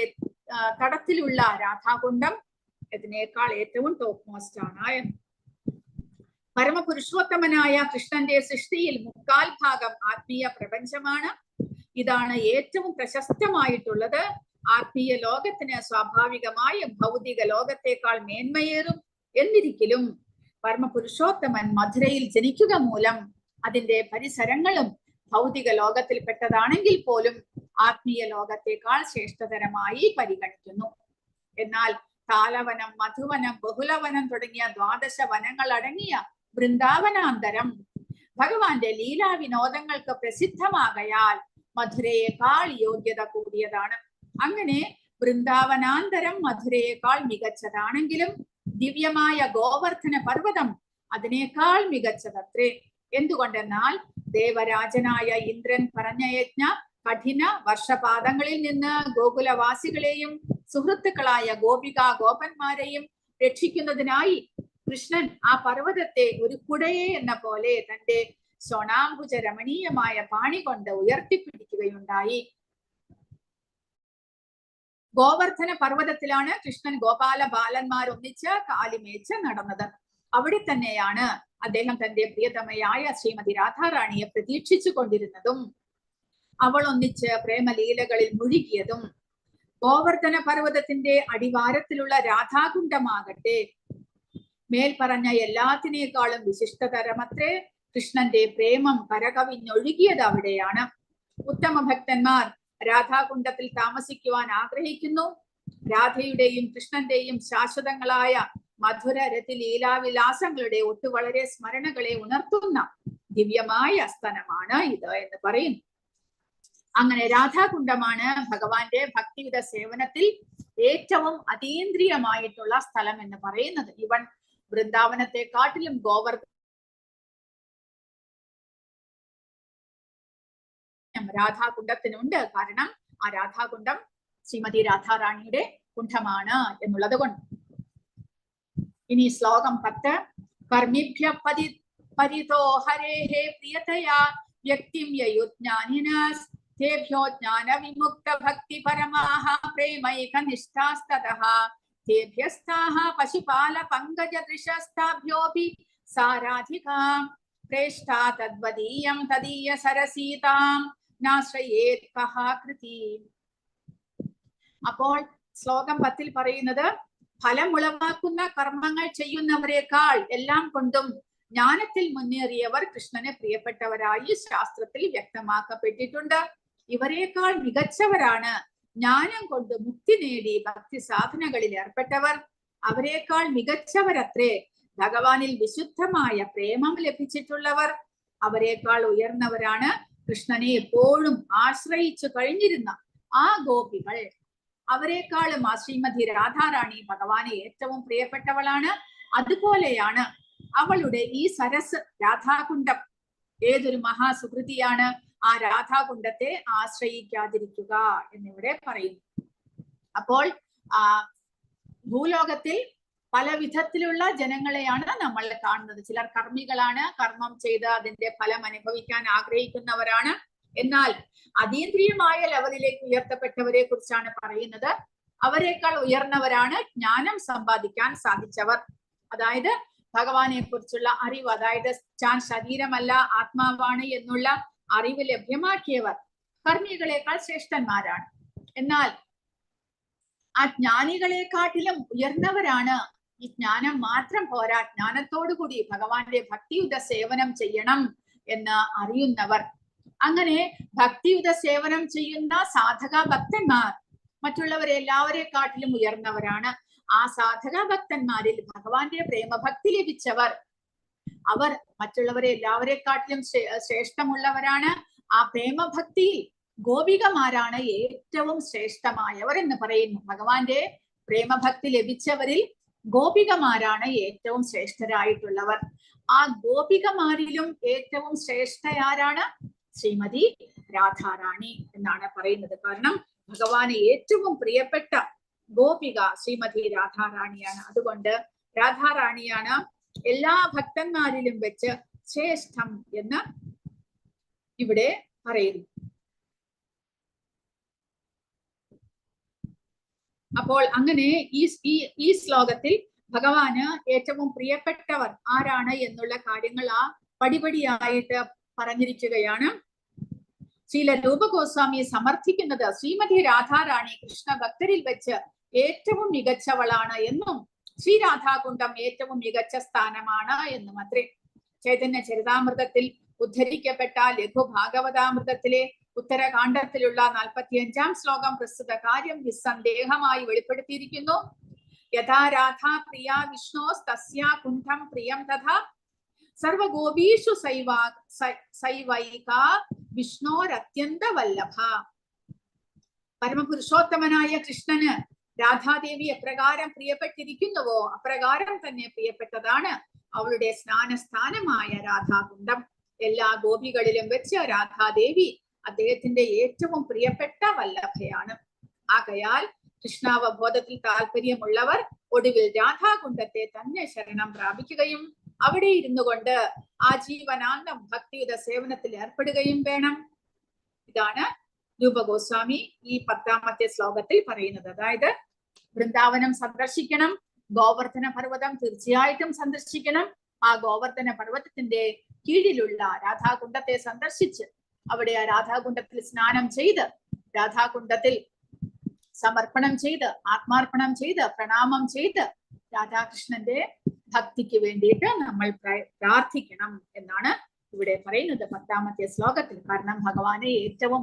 [SPEAKER 1] തടത്തിലുള്ള രാധാകുണ്ഡം ഇതിനേക്കാൾ ഏറ്റവും ടോപ്പ് മോസ്റ്റ് ആണ് എന്ന്. പരമപുരുഷോത്തമനായ കൃഷ്ണന്റെ സൃഷ്ടിയിൽ 3/4 ഭാഗം ആത്മീയ പ്രപഞ്ചമാണ്. ഇതാണ് ഏറ്റവും പ്രശസ്തമായിട്ടുള്ളത്. ആത്മീയ ലോകത്തിന് സ്വാഭാവികമായും ഭൗതിക ലോകത്തേക്കാൾ മേന്മയേറും എന്നിരിക്കലും പരമപുരുഷോത്തമൻ മധുരയിൽ ജനിക്കുക മൂലം അതിന്റെ പരിസരങ്ങളും ഭൗതിക ലോകത്തിൽപ്പെട്ടതാണെങ്കിൽ പോലും ആത്മീയ ലോകത്തേക്കാൾ ശ്രേഷ്ഠതരമായി പരിഗണിക്കുന്നു. എന്നാൽ താലവനം, മധുവനം, ബഹുലവനം തുടങ്ങിയ 12 വനങ്ങൾ അടങ്ങിയ വൃന്ദാവനാന്തരം ഭഗവാന്റെ ലീലാ വിനോദങ്ങൾക്ക് പ്രസിദ്ധമാകയാൽ മധുരയേക്കാൾ യോഗ്യത കൂടിയതാണ്. അങ്ങനെ വൃന്ദാവനാന്തരം മധുരയേക്കാൾ മികച്ചതാണെങ്കിലും ദിവ്യമായ ഗോവർദ്ധന പർവ്വതം അതിനേക്കാൾ മികച്ചതത്രേ. എന്തുകൊണ്ടെന്നാൽ ദേവരാജനായ ഇന്ദ്രൻ പറഞ്ഞയജ്ഞ കഠിന വർഷപാതങ്ങളിൽ നിന്ന് ഗോകുലവാസികളെയും സുഹൃത്തുക്കളായ ഗോപിക ഗോപന്മാരെയും രക്ഷിക്കുന്നതിനായി കൃഷ്ണൻ ആ പർവ്വതത്തെ ഒരു കുടയെ എന്ന പോലെ തന്റെ സോണാംബുജ രമണീയമായ പാണി കൊണ്ട് ഉയർത്തിപ്പിടിക്കുകയുണ്ടായി. ഗോവർദ്ധന പർവ്വതത്തിലാണ് കൃഷ്ണൻ ഗോപാല ബാലന്മാരൊന്നിച്ച് കാലിമേച്ച് നടന്നത്. അവിടെ തന്നെയാണ് അദ്ദേഹം തന്റെ പ്രിയതമയായ ശ്രീമതി രാധാറാണിയെ പ്രതീക്ഷിച്ചു കൊണ്ടിരുന്നതും അവൾ ഒന്നിച്ച് പ്രേമലീലകളിൽ മുഴുകിയതും. ഗോവർദ്ധന പർവ്വതത്തിന്റെ അടിവാരത്തിലുള്ള രാധാകുണ്ഡമാകട്ടെ മേൽപ്പറഞ്ഞ എല്ലാത്തിനേക്കാളും വിശിഷ്ടതരമത്രേ. കൃഷ്ണന്റെ പ്രേമം കരകവിഞ്ഞൊഴുകിയത് അവിടെയാണ്. ഉത്തമ ഭക്തന്മാർ രാധാകുണ്ഡത്തിൽ താമസിക്കുവാൻ ആഗ്രഹിക്കുന്നു. രാധയുടെയും കൃഷ്ണന്റെയും ശാശ്വതങ്ങളായ മധുര രതി ലീലാവിലാസങ്ങളുടെ ഒട്ടു വളരെ സ്മരണകളെ ഉണർത്തുന്ന ദിവ്യമായ സ്ഥലമാണ് ഇത് എന്ന് പറയുന്നു. അങ്ങനെ രാധാകുണ്ഡമാണ് ഭഗവാന്റെ ഭക്തിയുത സേവനത്തിൽ ഏറ്റവും അതീന്ദ്രിയമായിട്ടുള്ള സ്ഥലം എന്ന് പറയുന്നത്. ഇവൻ വൃന്ദാവനത്തെക്കാട്ടിലും ഗോവർദ്ധന രാധാകുണ്ഡത്തിനുണ്ട്. കാരണം ആ രാധാകുണ്ഡം ശ്രീമതി രാധാറാണിയുടെ കുണ്ഠമാണ് എന്നുള്ളത് കൊണ്ട്. ഇനി ശ്ലോകം 10. കർമ്മിഭ്യ പരിതോ ഹരേഹേ പ്രിയതയാ വ്യക്തിം യയുജ്ഞാനിനാസ് തേഭ്യോ ജ്ഞാന വിമുക്ത ഭക്തി പരമാഹ പ്രേമൈക നിഷ്ഠാസ്തതഃ തേഭ്യസ്താഹ പശുപാല പങ്കജ ദൃശസ്താഭ്യോപി സാരാധികാം പ്രേഷ്ഠാ തദ്വദീയം തദീയ സരസീതാം നാശ്രയേത് കഹ കൃതി. അപ്പോൾ ശ്ലോകം 10 പറയുന്നത് ഫലമുളവാക്കുന്ന കർമ്മങ്ങൾ ചെയ്യുന്നവരെക്കാൾ എല്ലാം കൊണ്ടും ജ്ഞാനത്തിൽ മുന്നേറിയവർ കൃഷ്ണന് പ്രിയപ്പെട്ടവരായി ശാസ്ത്രത്തിൽ വ്യക്തമാക്കപ്പെട്ടിട്ടുണ്ട്. ഇവരെക്കാൾ മികച്ചവരാണ് ജ്ഞാനം കൊണ്ട് മുക്തി നേടി ഭക്തി സാധനകളിൽ ഏർപ്പെട്ടവർ. അവരെക്കാൾ മികച്ചവരത്രേ ഭഗവാനിൽ വിശുദ്ധമായ പ്രേമം ലഭിച്ചിട്ടുള്ളവർ. അവരെക്കാൾ ഉയർന്നവരാണ് കൃഷ്ണനെ എപ്പോഴും ആശ്രയിച്ചു കഴിഞ്ഞിരുന്ന ആ ഗോപികൾ. അവരെക്കാളും ആ ശ്രീമതി രാധാറാണി ഭഗവാന് ഏറ്റവും പ്രിയപ്പെട്ടവളാണ്. അതുപോലെയാണ് അവളുടെ ഈ സരസ് രാധാകുണ്ഡം. ഏതൊരു മഹാസുകൃതിയാണ് ആ രാധാകുണ്ഡത്തെ ആശ്രയിക്കാതിരിക്കുക എന്നിവിടെ പറയുന്നു. അപ്പോൾ ഭൂലോകത്തിൽ പല വിധത്തിലുള്ള ജനങ്ങളെയാണ് നമ്മൾ കാണുന്നത്. ചിലർ കർമ്മികളാണ്, കർമ്മം ചെയ്ത് അതിന്റെ ഫലം അനുഭവിക്കാൻ ആഗ്രഹിക്കുന്നവരാണ്. എന്നാൽ അതീന്ദ്രിയമായ ലെവലിലേക്ക് ഉയർത്തപ്പെട്ടവരെ കുറിച്ചാണ് പറയുന്നത്. അവരെക്കാൾ ഉയർന്നവരാണ് ജ്ഞാനം സമ്പാദിക്കാൻ സാധിച്ചവർ. അതായത് ഭഗവാനെ കുറിച്ചുള്ള അറിവ്, അതായത് ഞാൻ ശരീരമല്ല ആത്മാവാണ് എന്നുള്ള അറിവ് ലഭ്യമാക്കിയവർ കർമ്മികളെക്കാൾ ശ്രേഷ്ഠന്മാരാണ്. എന്നാൽ ആ ജ്ഞാനികളെക്കാട്ടിലും ഉയർന്നവരാണ് ഈ ജ്ഞാനം മാത്രം പോരാ, ജ്ഞാനത്തോടുകൂടി ഭഗവാന്റെ ഭക്തിയുത സേവനം ചെയ്യണം എന്ന് അറിയുന്നവർ. അങ്ങനെ ഭക്തിയുത സേവനം ചെയ്യുന്ന സാധക ഭക്തന്മാർ മറ്റുള്ളവരെ എല്ലാവരെക്കാട്ടിലും ഉയർന്നവരാണ്. ആ സാധക ഭക്തന്മാരിൽ ഭഗവാന്റെ പ്രേമഭക്തി ലഭിച്ചവർ, അവർ മറ്റുള്ളവരെ എല്ലാവരെക്കാട്ടിലും ശ്രേഷ്ഠമുള്ളവരാണ്. ആ പ്രേമഭക്തിയിൽ ഗോപികമാരാണ് ഏറ്റവും ശ്രേഷ്ഠമായവർ എന്ന് പറയുന്നു. ഭഗവാന്റെ പ്രേമഭക്തി ലഭിച്ചവരിൽ ഗോപികമാരാണ് ഏറ്റവും ശ്രേഷ്ഠരായിട്ടുള്ളവർ. ആ ഗോപികമാരിലും ഏറ്റവും ശ്രേഷ്ഠയാരാണ്? ശ്രീമതി രാധാറാണി എന്നാണ് പറയുന്നത്. കാരണം ഭഗവാന് ഏറ്റവും പ്രിയപ്പെട്ട ഗോപിക ശ്രീമതി രാധാറാണിയാണ്. അതുകൊണ്ട് രാധാറാണിയാണ് എല്ലാ ഭക്തന്മാരിലും വെച്ച് ശ്രേഷ്ഠം എന്ന് ഇവിടെ പറയുന്നു. അപ്പോൾ അങ്ങനെ ഈ ശ്ലോകത്തിൽ ഭഗവാന് ഏറ്റവും പ്രിയപ്പെട്ടവർ ആരാണ് എന്നുള്ള കാര്യങ്ങൾ ആ പടിപടിയായിട്ട് പറഞ്ഞിരിക്കുകയാണ്. ശ്രീല രൂപഗോസ്വാമി സമർത്ഥിക്കുന്നത് ശ്രീമതി രാധാറാണി കൃഷ്ണ ഭക്തരിൽ വെച്ച് ഏറ്റവും മികച്ചവളാണ് എന്നും ശ്രീ രാധാകുണ്ഡം ഏറ്റവും മികച്ച സ്ഥാനമാണ് എന്നും അത്രേ. ചൈതന്യ ചരിതാമൃതത്തിൽ ഉദ്ധരിക്കപ്പെട്ട ലഘു ഭാഗവതാമൃതത്തിലെ ഉത്തരകാണ്ഡത്തിലുള്ള 45-ാം ശ്ലോകം പ്രസ്തുത കാര്യം നിസ്സന്ദേഹമായി വെളിപ്പെടുത്തിയിരിക്കുന്നു. യഥാ രാധാ പ്രിയ വിഷ്ണോസ് തസ്യാ കുണ്ഠം പ്രിയം തഥാ സർവഗോപീഷു സൈവൈക വിഷ്ണോരത്യന്ത വല്ലഭ. പരമപുരുഷോത്തമനായ കൃഷ്ണന് രാധാദേവി എപ്രകാരം പ്രിയപ്പെട്ടിരിക്കുന്നുവോ അപ്രകാരം തന്നെ പ്രിയപ്പെട്ടതാണ് അവളുടെ സ്നാനസ്ഥാനമായ രാധാകുണ്ഡം. എല്ലാ ഗോപികളിലും വെച്ച് രാധാദേവി അദ്ദേഹത്തിന്റെ ഏറ്റവും പ്രിയപ്പെട്ട വല്ലഭയാണ്. ആകയാൽ കൃഷ്ണാവബോധത്തിൽ താല്പര്യമുള്ളവർ ഒടുവിൽ രാധാകുണ്ഡത്തെ തന്നെ ശരണം പ്രാപിക്കുകയും അവിടെ ഇരുന്നു കൊണ്ട് ആജീവനാന്തം ഭക്തിയുടെ സേവനത്തിൽ ഏർപ്പെടുകയും വേണം. ഇതാണ് രൂപഗോസ്വാമി ഈ 10ാമത്തെ ശ്ലോകത്തിൽ പറയുന്നത്. അതായത് വൃന്ദാവനം സന്ദർശിക്കണം, ഗോവർദ്ധന പർവ്വതം തീർച്ചയായിട്ടും സന്ദർശിക്കണം. ആ ഗോവർദ്ധന പർവ്വതത്തിന്റെ കീഴിലുള്ള രാധാകുണ്ഡത്തെ സന്ദർശിച്ച് അവിടെ ആ രാധാകുണ്ഡത്തിൽ സ്നാനം ചെയ്ത് രാധാകുണ്ഡത്തിൽ സമർപ്പണം ചെയ്ത് ആത്മാർപ്പണം ചെയ്ത് പ്രണാമം ചെയ്ത് രാധാകൃഷ്ണന്റെ ഭക്തിക്ക് വേണ്ടിയിട്ട് നമ്മൾ പ്രാർത്ഥിക്കണം എന്നാണ് ഇവിടെ പറയുന്നത് 10ാമത്തെ ശ്ലോകത്തിൽ. കാരണം ഭഗവാനെ ഏറ്റവും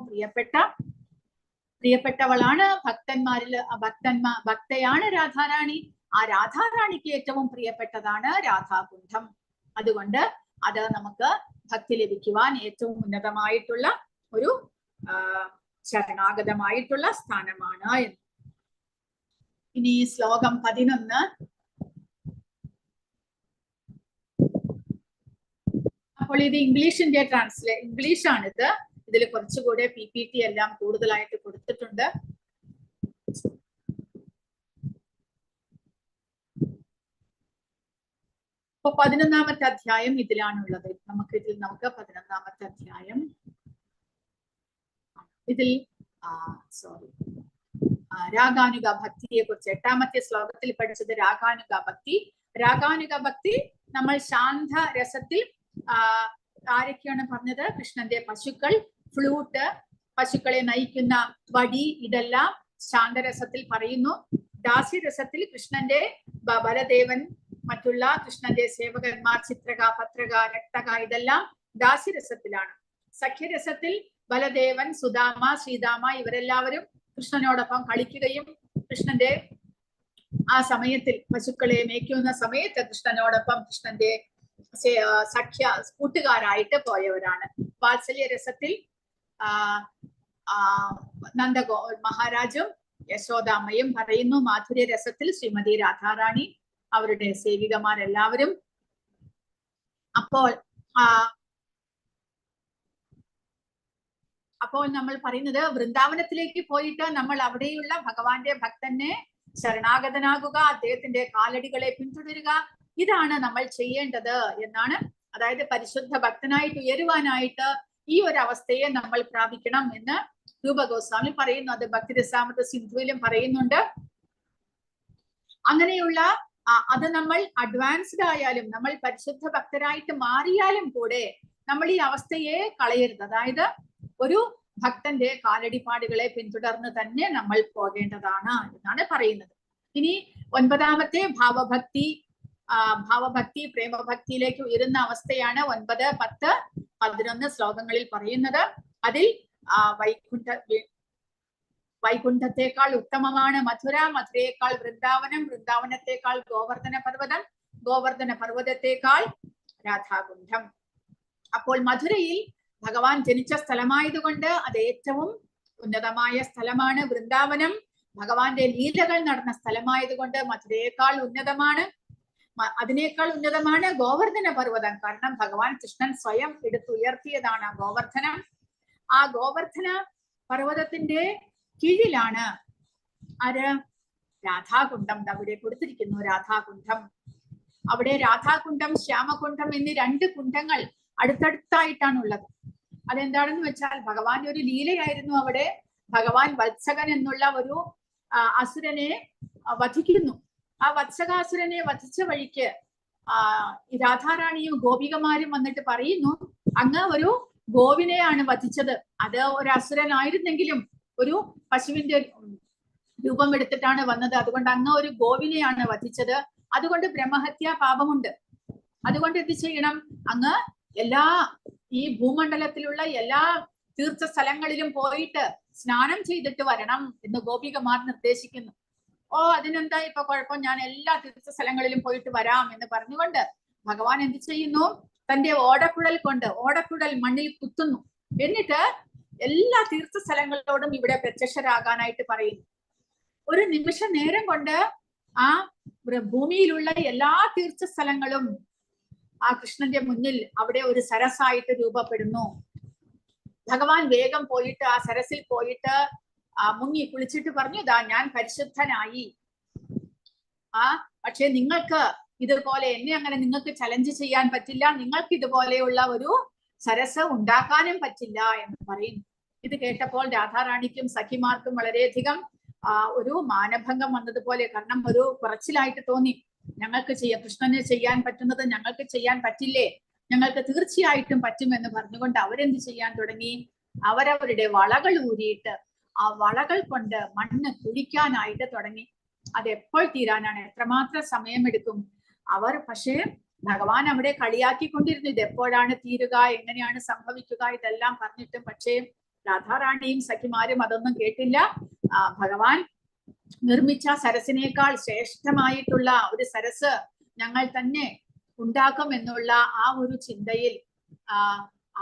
[SPEAKER 1] പ്രിയപ്പെട്ടവളാണ് ഭക്തന്മാരിൽ ഭക്തയാണ് രാധാറാണി. ആ രാധാറാണിക്ക് ഏറ്റവും പ്രിയപ്പെട്ടതാണ് രാധാകുണ്ഠം. അതുകൊണ്ട് അത് നമുക്ക് ഭക്തി ലഭിക്കുവാൻ ഏറ്റവും ഉന്നതമായിട്ടുള്ള ഒരു ശരണാഗതമായിട്ടുള്ള സ്ഥാനമാണ് എന്ന്. ഇനി ശ്ലോകം 11. അപ്പോൾ ഇത് ഇംഗ്ലീഷിന്റെ ഇംഗ്ലീഷാണിത്. ഇതിൽ കുറച്ചുകൂടെ PPT എല്ലാം കൂടുതലായിട്ട് കൊടുത്തിട്ടുണ്ട്. അപ്പൊ 11ാമത്തെ അധ്യായം ഇതിലാണുള്ളത്. നമുക്ക് 11ാമത്തെ അധ്യായം ഇതിൽ രാഗാനുഗ ഭക്തിയെ കുറിച്ച് 8ാമത്തെ ശ്ലോകത്തിൽ പഠിച്ചത് രാഗാനുഗ ഭക്തി. നമ്മൾ ശാന്ത രസത്തിൽ ആരൊക്കെയാണ് പറഞ്ഞത്? കൃഷ്ണന്റെ പശുക്കൾ, ഫ്ലൂട്ട്, പശുക്കളെ നയിക്കുന്ന വടി, ഇതെല്ലാം ശാന്തരസത്തിൽ പറയുന്നു. ദാസ്യരസത്തിൽ കൃഷ്ണന്റെ ബലദേവൻ, മറ്റുള്ള കൃഷ്ണന്റെ സേവകന്മാർ, ചിത്രക, പത്രക, രക്തക, ഇതെല്ലാം ദാസ്യരസത്തിലാണ്. സഖ്യരസത്തിൽ ബലദേവൻ, സുദാമ, ശ്രീദാമ ഇവരെല്ലാവരും കൃഷ്ണനോടൊപ്പം കളിക്കുകയും കൃഷ്ണന്റെ ആ സമയത്തിൽ പശുക്കളെ മേയ്ക്കുന്ന സമയത്ത് കൃഷ്ണനോടൊപ്പം കൃഷ്ണന്റെ കൂട്ടുകാരായിട്ട് പോയവരാണ്. വാത്സല്യ രസത്തിൽ മഹാരാജും യശോദാമ്മയും പറയുന്നു. മാധുര്യ രസത്തിൽ ശ്രീമതി രാധാറാണി, അവരുടെ സേവികമാരെല്ലാവരും. അപ്പോൾ നമ്മൾ പറയുന്നത് വൃന്ദാവനത്തിലേക്ക് പോയിട്ട് നമ്മൾ അവിടെയുള്ള ഭഗവാന്റെ ഭക്തനെ ശരണാഗതനാകുക, അദ്ദേഹത്തിന്റെ കാലടികളെ പിന്തുടരുക, ഇതാണ് നമ്മൾ ചെയ്യേണ്ടത് എന്നാണ്. അതായത് പരിശുദ്ധ ഭക്തനായിട്ട് ഉയരുവാനായിട്ട് ഈ ഒരു അവസ്ഥയെ നമ്മൾ പ്രാപിക്കണം എന്ന് രൂപഗോസ്വാമി പറയുന്നു. അത് ഭക്തിരസാമൃത സിന്ധുവിലും പറയുന്നുണ്ട്. അങ്ങനെയുള്ള അത് നമ്മൾ അഡ്വാൻസ്ഡ് ആയാലും നമ്മൾ പരിശുദ്ധ ഭക്തരായിട്ട് മാറിയാലും കൂടെ നമ്മൾ ഈ അവസ്ഥയെ കളയരുത്. അതായത് ഒരു ഭക്തന്റെ കാലടിപ്പാടുകളെ പിന്തുടർന്ന് തന്നെ നമ്മൾ പോകേണ്ടതാണ് എന്നാണ് പറയുന്നത്. ഇനി 9ാമത്തെ ഭാവഭക്തി പ്രേമഭക്തിയിലേക്ക് ഉയരുന്ന അവസ്ഥയാണ് 9, 10, 11 ശ്ലോകങ്ങളിൽ പറയുന്നത്. അതിൽ വൈകുണ്ഠത്തെക്കാൾ ഉത്തമമാണ് മഥുര, മഥുരയേക്കാൾ വൃന്ദാവനം, വൃന്ദാവനത്തെക്കാൾ ഗോവർദ്ധന പർവ്വതം, ഗോവർദ്ധന പർവ്വതത്തെക്കാൾ രാധാകുണ്ഠം. അപ്പോൾ മധുരയിൽ ഭഗവാൻ ജനിച്ച സ്ഥലമായതുകൊണ്ട് അത് ഏറ്റവും ഉന്നതമായ സ്ഥലമാണ്. വൃന്ദാവനം ഭഗവാന്റെ ലീലകൾ നടന്ന സ്ഥലമായതുകൊണ്ട് മധുരയേക്കാൾ ഉന്നതമാണ്. അതിനേക്കാൾ ഉന്നതമാണ് ഗോവർദ്ധന പർവ്വതം. കാരണം ഭഗവാൻ കൃഷ്ണൻ സ്വയം എടുത്തുയർത്തിയതാണ് ഗോവർദ്ധനം. ആ ഗോവർദ്ധന പർവ്വതത്തിന്റെ കീഴിലാണ് രാധാകുണ്ഠം. അവിടെ കൊടുത്തിരിക്കുന്നു രാധാകുണ്ഠം. അവിടെ രാധാകുണ്ഠം, ശ്യാമകുണ്ഠം എന്നീ 2 കുണ്ഠങ്ങൾ അടുത്തടുത്തായിട്ടാണുള്ളത്. അതെന്താണെന്ന് വെച്ചാൽ ഭഗവാന്റെ ഒരു ലീലയായിരുന്നു. അവിടെ ഭഗവാൻ വത്സകൻ എന്നുള്ള ഒരു അസുരനെ വധിക്കുന്നു. ആ വത്സകാസുരനെ വധിച്ച വഴിക്ക് രാധാറാണിയും ഗോപികമാരും വന്നിട്ട് പറയുന്നു, അങ്ങ് ഒരു ഗോവിനെയാണ് വധിച്ചത്. അത് ഒരു അസുരനായിരുന്നെങ്കിലും ഒരു പശുവിന്റെ രൂപം എടുത്തിട്ടാണ് വന്നത്. അതുകൊണ്ട് അങ്ങ് ഒരു ഗോവിനെയാണ് വധിച്ചത്. അതുകൊണ്ട് ബ്രഹ്മഹത്യാ പാപമുണ്ട്. അതുകൊണ്ട് എന്ത് ചെയ്യണം? അങ്ങ് ഈ ഭൂമണ്ഡലത്തിലുള്ള എല്ലാ തീർത്ഥ സ്ഥലങ്ങളിലും പോയിട്ട് സ്നാനം ചെയ്തിട്ട് വരണം എന്ന് ഗോപികമാർ നിർദ്ദേശിക്കുന്നു. അതിനെന്താ ഇപ്പൊ കുഴപ്പം, ഞാൻ എല്ലാ തീർത്ഥ സ്ഥലങ്ങളിലും പോയിട്ട് വരാം എന്ന് പറഞ്ഞുകൊണ്ട് ഭഗവാൻ എന്ത് ചെയ്യുന്നു? തന്റെ ഓടക്കുഴൽ മണ്ണിൽ കുത്തുന്നു. എന്നിട്ട് എല്ലാ തീർത്ഥ സ്ഥലങ്ങളോടും ഇവിടെ പ്രത്യക്ഷരാകാനായിട്ട് പറയുന്നു. ഒരു നിമിഷ നേരം കൊണ്ട് ആ ഭൂമിയിലുള്ള എല്ലാ തീർത്ഥ സ്ഥലങ്ങളും ആ കൃഷ്ണന്റെ മുന്നിൽ അവിടെ ഒരു സരസായിട്ട് രൂപപ്പെടുന്നു. ഭഗവാൻ വേഗം പോയിട്ട് ആ സരസിൽ പോയിട്ട് മുങ്ങി കുളിച്ചിട്ട് പറഞ്ഞു, ഇതാ ഞാൻ പരിശുദ്ധനായി. പക്ഷെ നിങ്ങൾക്ക് ഇതുപോലെ എന്നെ അങ്ങനെ നിങ്ങൾക്ക് ചലഞ്ച് ചെയ്യാൻ പറ്റില്ല, നിങ്ങൾക്ക് ഇതുപോലെയുള്ള ഒരു സരസ് ഉണ്ടാക്കാനും പറ്റില്ല എന്ന് പറയുന്നു. ഇത് കേട്ടപ്പോൾ രാധാറാണിക്കും സഖിമാർക്കും വളരെയധികം ഒരു മാനഭംഗം വന്നതുപോലെ, കാരണം ഒരു കുറച്ചിലായിട്ട് തോന്നി. ഞങ്ങൾക്ക് കൃഷ്ണന് ചെയ്യാൻ പറ്റുന്നത് ഞങ്ങൾക്ക് ചെയ്യാൻ പറ്റില്ലേ, ഞങ്ങൾക്ക് തീർച്ചയായിട്ടും പറ്റുമെന്ന് പറഞ്ഞുകൊണ്ട് അവരെന്ത് ചെയ്യാൻ തുടങ്ങി, അവരവരുടെ വളകൾ ഊരിയിട്ട് ആ വളകൾ കൊണ്ട് മണ്ണ് കുഴിക്കാനായിട്ട് തുടങ്ങി. അത് എപ്പോൾ തീരാനാണ്, എത്രമാത്രം സമയമെടുക്കും? അവർ പക്ഷേ ഭഗവാൻ അവിടെ കളിയാക്കിക്കൊണ്ടിരുന്നു, ഇത് എപ്പോഴാണ് തീരുക, എങ്ങനെയാണ് സംഭവിക്കുക, ഇതെല്ലാം പറഞ്ഞിട്ടും. പക്ഷേ രാധാറാണിയും സഖിമാരും അതൊന്നും കേട്ടില്ല. ഭഗവാൻ നിർമ്മിച്ച സരസിനേക്കാൾ ശ്രേഷ്ഠമായിട്ടുള്ള ഒരു സരസ് ഞങ്ങൾ തന്നെ ഉണ്ടാക്കും എന്നുള്ള ആ ഒരു ചിന്തയിൽ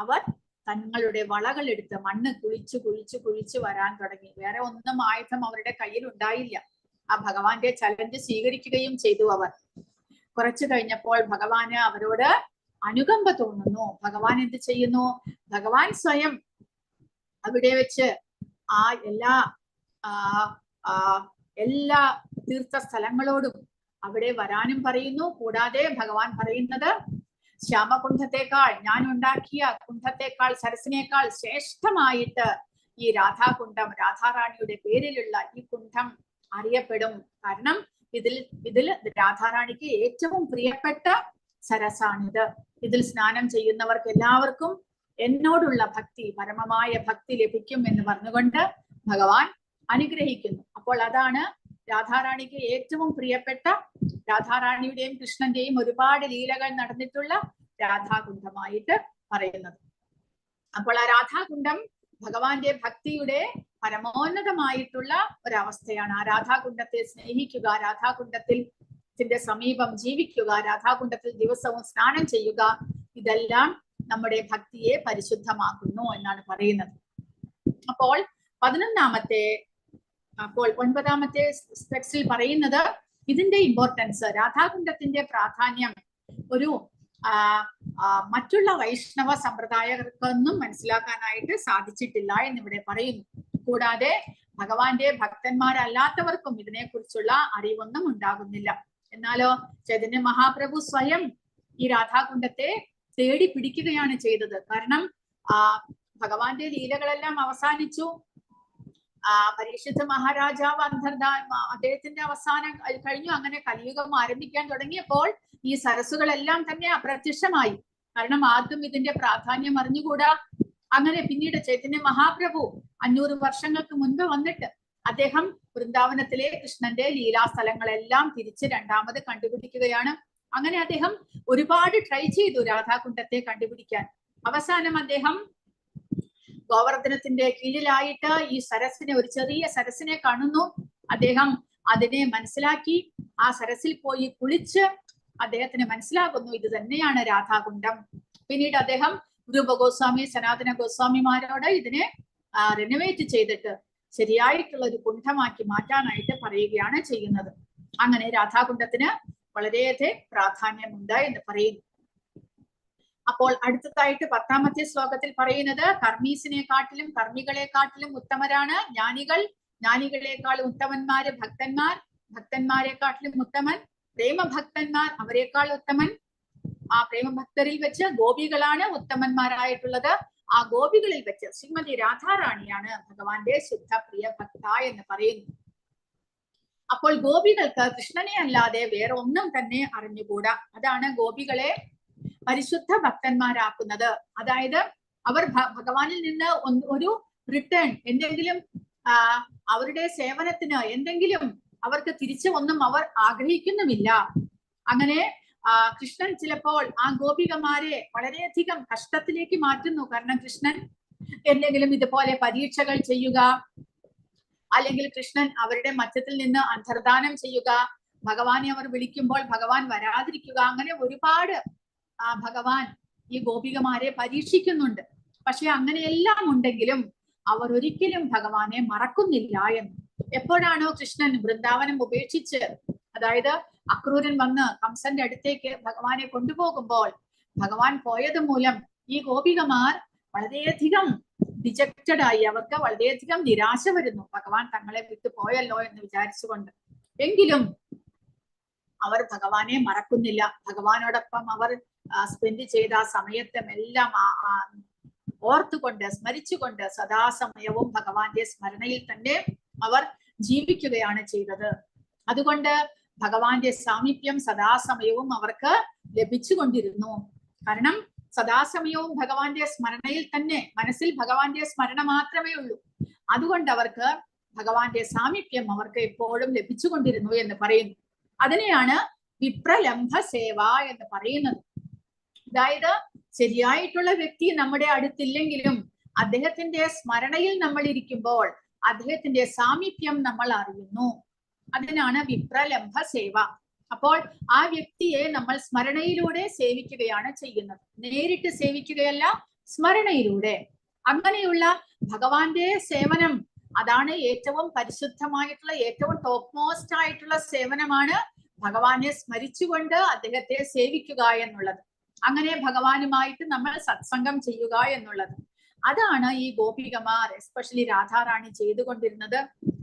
[SPEAKER 1] അവർ തങ്ങളുടെ വളകൾ എടുത്ത് മണ്ണ് കുഴിച്ച് വരാൻ തുടങ്ങി. വേറെ ഒന്നും ആയുധം അവരുടെ കയ്യിൽ ഉണ്ടായില്ല. ആ ഭഗവാന്റെ ചലഞ്ച് സ്വീകരിക്കുകയും ചെയ്തു അവർ. കുറച്ചു കഴിഞ്ഞപ്പോൾ ഭഗവാന് അവരോട് അനുകമ്പ തോന്നുന്നു. ഭഗവാൻ എന്ത് ചെയ്യുന്നു? ഭഗവാൻ സ്വയം അവിടെ വെച്ച് ആ എല്ലാ തീർത്ഥ സ്ഥലങ്ങളോടും അവിടെ വരാനും പറയുന്നു. കൂടാതെ ഭഗവാൻ പറയുന്നത്, ശ്യാമകുണ്ഠത്തെക്കാൾ, ഞാൻ ഉണ്ടാക്കിയ കുണ്ഠത്തെക്കാൾ, സരസിനേക്കാൾ ശ്രേഷ്ഠമായിട്ട് ഈ രാധാകുണ്ഠം, രാധാറാണിയുടെ പേരിലുള്ള ഈ കുണ്ഠം അറിയപ്പെടും. കാരണം ഇതിൽ രാധാറാണിക്ക് ഏറ്റവും പ്രിയപ്പെട്ട സരസാണിത്. ഇതിൽ സ്നാനം ചെയ്യുന്നവർക്ക് എല്ലാവർക്കും എന്നോടുള്ള ഭക്തി, പരമമായ ഭക്തി ലഭിക്കും എന്ന് പറഞ്ഞുകൊണ്ട് ഭഗവാൻ അനുഗ്രഹിക്കുന്നു. അപ്പോൾ അതാണ് രാധാറാണിക്ക് ഏറ്റവും പ്രിയപ്പെട്ട, രാധാറാണിയുടെയും കൃഷ്ണന്റെയും ഒരുപാട് ലീലകൾ നടന്നിട്ടുള്ള രാധാകുണ്ഠമായിട്ട് പറയുന്നത്. അപ്പോൾ ആ രാധാകുണ്ഠം ഭഗവാന്റെ ഭക്തിയുടെ പരമോന്നതമായിട്ടുള്ള ഒരവസ്ഥയാണ്. ആ രാധാകുണ്ഠത്തെ സ്നേഹിക്കുക, രാധാകുണ്ഠത്തിന്റെ സമീപം ജീവിക്കുക, രാധാകുണ്ഠത്തിൽ ദിവസവും സ്നാനം ചെയ്യുക, ഇതെല്ലാം നമ്മുടെ ഭക്തിയെ പരിശുദ്ധമാക്കുന്നു എന്നാണ് പറയുന്നത്. അപ്പോൾ 9ാമത്തെ ടെക്സ്റ്റിൽ പറയുന്നത് ഇതിന്റെ ഇമ്പോർട്ടൻസ്, രാധാകുണ്ഠത്തിന്റെ പ്രാധാന്യം ഒരു മറ്റുള്ള വൈഷ്ണവ സമ്പ്രദായങ്ങൾക്കൊന്നും മനസ്സിലാക്കാനായിട്ട് സാധിച്ചിട്ടില്ല എന്നിവിടെ പറയുന്നു. കൂടാതെ ഭഗവാന്റെ ഭക്തന്മാരല്ലാത്തവർക്കും ഇതിനെക്കുറിച്ചുള്ള അറിവൊന്നും ഉണ്ടാകുന്നില്ല. എന്നാലോ ചൈതന്യ മഹാപ്രഭു സ്വയം ഈ രാധാകുണ്ഠത്തെ തേടി പിടിക്കുകയാണ് ചെയ്തത്. കാരണം ഭഗവാന്റെ ലീലകളെല്ലാം അവസാനിച്ചു. പരീക്ഷിത് മഹാരാജാവ് അദ്ദേഹത്തിന്റെ അവസാനം കഴിഞ്ഞു. അങ്ങനെ കലിയുഗം ആരംഭിക്കാൻ തുടങ്ങിയപ്പോൾ ഈ സരസുകളെല്ലാം തന്നെ അപ്രത്യക്ഷമായി. കാരണം ആർക്കും ഇതിന്റെ പ്രാധാന്യം അറിഞ്ഞുകൂടാ. അങ്ങനെ പിന്നീട് ചൈതന്യ മഹാപ്രഭു 500 വർഷങ്ങൾക്ക് മുൻപ് വന്നിട്ട് അദ്ദേഹം വൃന്ദാവനത്തിലെ കൃഷ്ണന്റെ ലീലാസ്ഥലങ്ങളെല്ലാം തിരിച്ച് രണ്ടാമത് കണ്ടുപിടിക്കുകയാണ്. അങ്ങനെ അദ്ദേഹം ഒരുപാട് ട്രൈ ചെയ്തു രാധാകുണ്ഠത്തെ കണ്ടുപിടിക്കാൻ. അവസാനം അദ്ദേഹം ഗോവർദ്ധനത്തിന്റെ കീഴിലായിട്ട് ഈ സരസിനെ, ഒരു ചെറിയ സരസിനെ കാണുന്നു. അദ്ദേഹം അതിനെ മനസ്സിലാക്കി ആ സരസിൽ പോയി കുളിച്ച് അദ്ദേഹത്തിന് മനസ്സിലാകുന്നു ഇത് തന്നെയാണ് രാധാകുണ്ഠം. പിന്നീട് അദ്ദേഹം രൂപഗോസ്വാമി, സനാതന ഗോസ്വാമിമാരോട് ഇതിനെ റിനോവേറ്റ് ചെയ്തിട്ട് ശരിയായിട്ടുള്ള ഒരു കുണ്ഠമാക്കി മാറ്റാനായിട്ട് പറയുകയാണ് ചെയ്യുന്നത്. അങ്ങനെ രാധാകുണ്ഠത്തിന് വളരെയധികം പ്രാധാന്യമുണ്ട് എന്ന് പറയുന്നു. അപ്പോൾ അടുത്തതായിട്ട് 10ാമത്തെ ശ്ലോകത്തിൽ പറയുന്നത്, കർമ്മീസിനെക്കാട്ടിലും കർമ്മികളെക്കാട്ടിലും ഉത്തമരാണ് ജ്ഞാനികൾ, ജ്ഞാനികളെക്കാൾ ഉത്തമന്മാര് ഭക്തന്മാർ, ഭക്തന്മാരെക്കാട്ടിലും ഉത്തമൻ പ്രേമഭക്തന്മാർ, അവരെക്കാൾ ഉത്തമൻ. ആ പ്രേമഭക്തരിൽ വെച്ച് ഗോപികളാണ് ഉത്തമന്മാരായിട്ടുള്ളത്. ആ ഗോപികളിൽ വെച്ച് ശ്രീമതി രാധാറാണിയാണ് ഭഗവാന്റെ ശുദ്ധ പ്രിയ ഭക്ത എന്ന് പറയുന്നു. അപ്പോൾ ഗോപികൾക്ക് കൃഷ്ണനെ അല്ലാതെ വേറെ ഒന്നും തന്നെ അറിഞ്ഞുകൂടാ. അതാണ് ഗോപികളെ പരിശുദ്ധ ഭക്തന്മാരാക്കുന്നത്. അതായത് അവർ ഭഗവാനിൽ നിന്ന് ഒരു റിട്ടേൺ, എന്തെങ്കിലും അവരുടെ സേവനത്തിന് എന്തെങ്കിലും അവർക്ക് തിരിച്ചു ഒന്നും അവർ ആഗ്രഹിക്കുന്നുമില്ല. അങ്ങനെ കൃഷ്ണൻ ചിലപ്പോൾ ആ ഗോപികമാരെ വളരെയധികം കഷ്ടത്തിലേക്ക് മാറ്റുന്നു. കാരണം കൃഷ്ണൻ എന്തെങ്കിലും ഇതുപോലെ പരീക്ഷകൾ ചെയ്യുക, അല്ലെങ്കിൽ കൃഷ്ണൻ അവരുടെ മധ്യത്തിൽ നിന്ന് അന്തർദാനം ചെയ്യുക, ഭഗവാനെ അവർ വിളിക്കുമ്പോൾ ഭഗവാൻ വരാതിരിക്കുക, അങ്ങനെ ഒരുപാട് ഭഗവാൻ ഈ ഗോപികമാരെ പരീക്ഷിക്കുന്നുണ്ട്. പക്ഷെ അങ്ങനെയെല്ലാം ഉണ്ടെങ്കിലും അവർ ഒരിക്കലും ഭഗവാനെ മറക്കുന്നില്ല എന്ന്. എപ്പോഴാണോ കൃഷ്ണൻ വൃന്ദാവനം ഉപേക്ഷിച്ച്, അതായത് അക്രൂരൻ വന്ന് കംസന്റെ അടുത്തേക്ക് ഭഗവാനെ കൊണ്ടുപോകുമ്പോൾ ഭഗവാൻ പോയത് മൂലം ഈ ഗോപികമാർ വളരെയധികം ഡിജക്റ്റഡ് ആയി, അവർക്ക് വളരെയധികം നിരാശ വരുന്നു, ഭഗവാൻ തങ്ങളെ വിട്ടു പോയല്ലോ എന്ന് വിചാരിച്ചുകൊണ്ട്. എങ്കിലും അവർ ഭഗവാനെ മറക്കുന്നില്ല. ഭഗവാനോടൊപ്പം അവർ സ്പെൻഡ് ചെയ്ത ആ സമയത്തുമെല്ലാം ഓർത്തുകൊണ്ട് സ്മരിച്ചുകൊണ്ട് സദാസമയവും ഭഗവാന്റെ സ്മരണയിൽ തന്നെ അവർ ജീവിക്കുകയാണ് ചെയ്തത്. അതുകൊണ്ട് ഭഗവാന്റെ സാമീപ്യം സദാസമയവും അവർക്ക് ലഭിച്ചുകൊണ്ടിരുന്നു. കാരണം സദാസമയവും ഭഗവാന്റെ സ്മരണയിൽ തന്നെ, മനസ്സിൽ ഭഗവാന്റെ സ്മരണ മാത്രമേ ഉള്ളൂ. അതുകൊണ്ട് അവർക്ക് ഭഗവാന്റെ സാമീപ്യം അവർക്ക് എപ്പോഴും ലഭിച്ചുകൊണ്ടിരുന്നു എന്ന് പറയുന്നു. അതിനെയാണ് വിപ്രലംഭ സേവ എന്ന് പറയുന്നത്. അതായത് ശരിയായിട്ടുള്ള വ്യക്തി നമ്മുടെ അടുത്തില്ലെങ്കിലും അദ്ദേഹത്തിന്റെ സ്മരണയിൽ നമ്മൾ ഇരിക്കുമ്പോൾ അദ്ദേഹത്തിന്റെ സാമീപ്യം നമ്മൾ അറിയുന്നു. അതിനാണ് വിപ്രലംഭ സേവ. അപ്പോൾ ആ വ്യക്തിയെ നമ്മൾ സ്മരണയിലൂടെ സേവിക്കുകയാണ് ചെയ്യുന്നത്, നേരിട്ട് സേവിക്കുകയല്ല, സ്മരണയിലൂടെ. അങ്ങനെയുള്ള ഭഗവാന്റെ സേവനം അതാണ് ഏറ്റവും പരിശുദ്ധമായിട്ടുള്ള, ഏറ്റവും ടോപ്പ് മോസ്റ്റ് ആയിട്ടുള്ള സേവനമാണ് ഭഗവാനെ സ്മരിച്ചുകൊണ്ട് അദ്ദേഹത്തെ സേവിക്കുക എന്നുള്ളത്. അങ്ങനെ ഭഗവാനുമായിട്ട് നമ്മൾ സത്സംഗം ചെയ്യുക എന്നുള്ളത്. അതാണ് ഈ ഗോപികമാർ, എസ്പെഷ്യലി രാധാറാണി ചെയ്തുകൊണ്ടിരുന്നത്.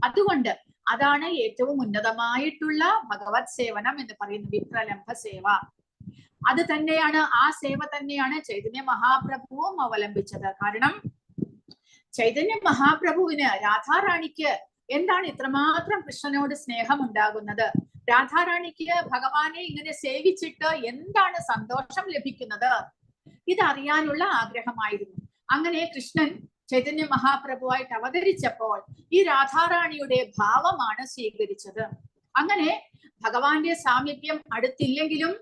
[SPEAKER 1] അതുകൊണ്ട് അതാണ് ഏറ്റവും ഉന്നതമായിട്ടുള്ള ഭഗവത് സേവനം എന്ന് പറയുന്നത്, വിപ്രലംഭ സേവ. അത് തന്നെയാണ്, ആ സേവ തന്നെയാണ് ചൈതന്യ മഹാപ്രഭുവും അവലംബിച്ചത്. കാരണം ചൈതന്യ മഹാപ്രഭുവിന് രാധാറാണിക്ക് എന്താണ് ഇത്രമാത്രം കൃഷ്ണനോട് സ്നേഹം ഉണ്ടാകുന്നത്? രാധാറാണിക്ക് ഭഗവാനെ ഇങ്ങനെ സേവിച്ചിട്ട് എന്താണ് സന്തോഷം ലഭിക്കുന്നത്? ഇതറിയാനുള്ള ആഗ്രഹമായിരുന്നു. അങ്ങനെ കൃഷ്ണൻ ചൈതന്യ മഹാപ്രഭുവായിട്ട് അവതരിച്ചപ്പോൾ ഈ രാധാറാണിയുടെ ഭാവമാണ് സ്വീകരിച്ചത്. അങ്ങനെ ഭഗവാന്റെ സാമീപ്യം അടുത്തില്ലെങ്കിലും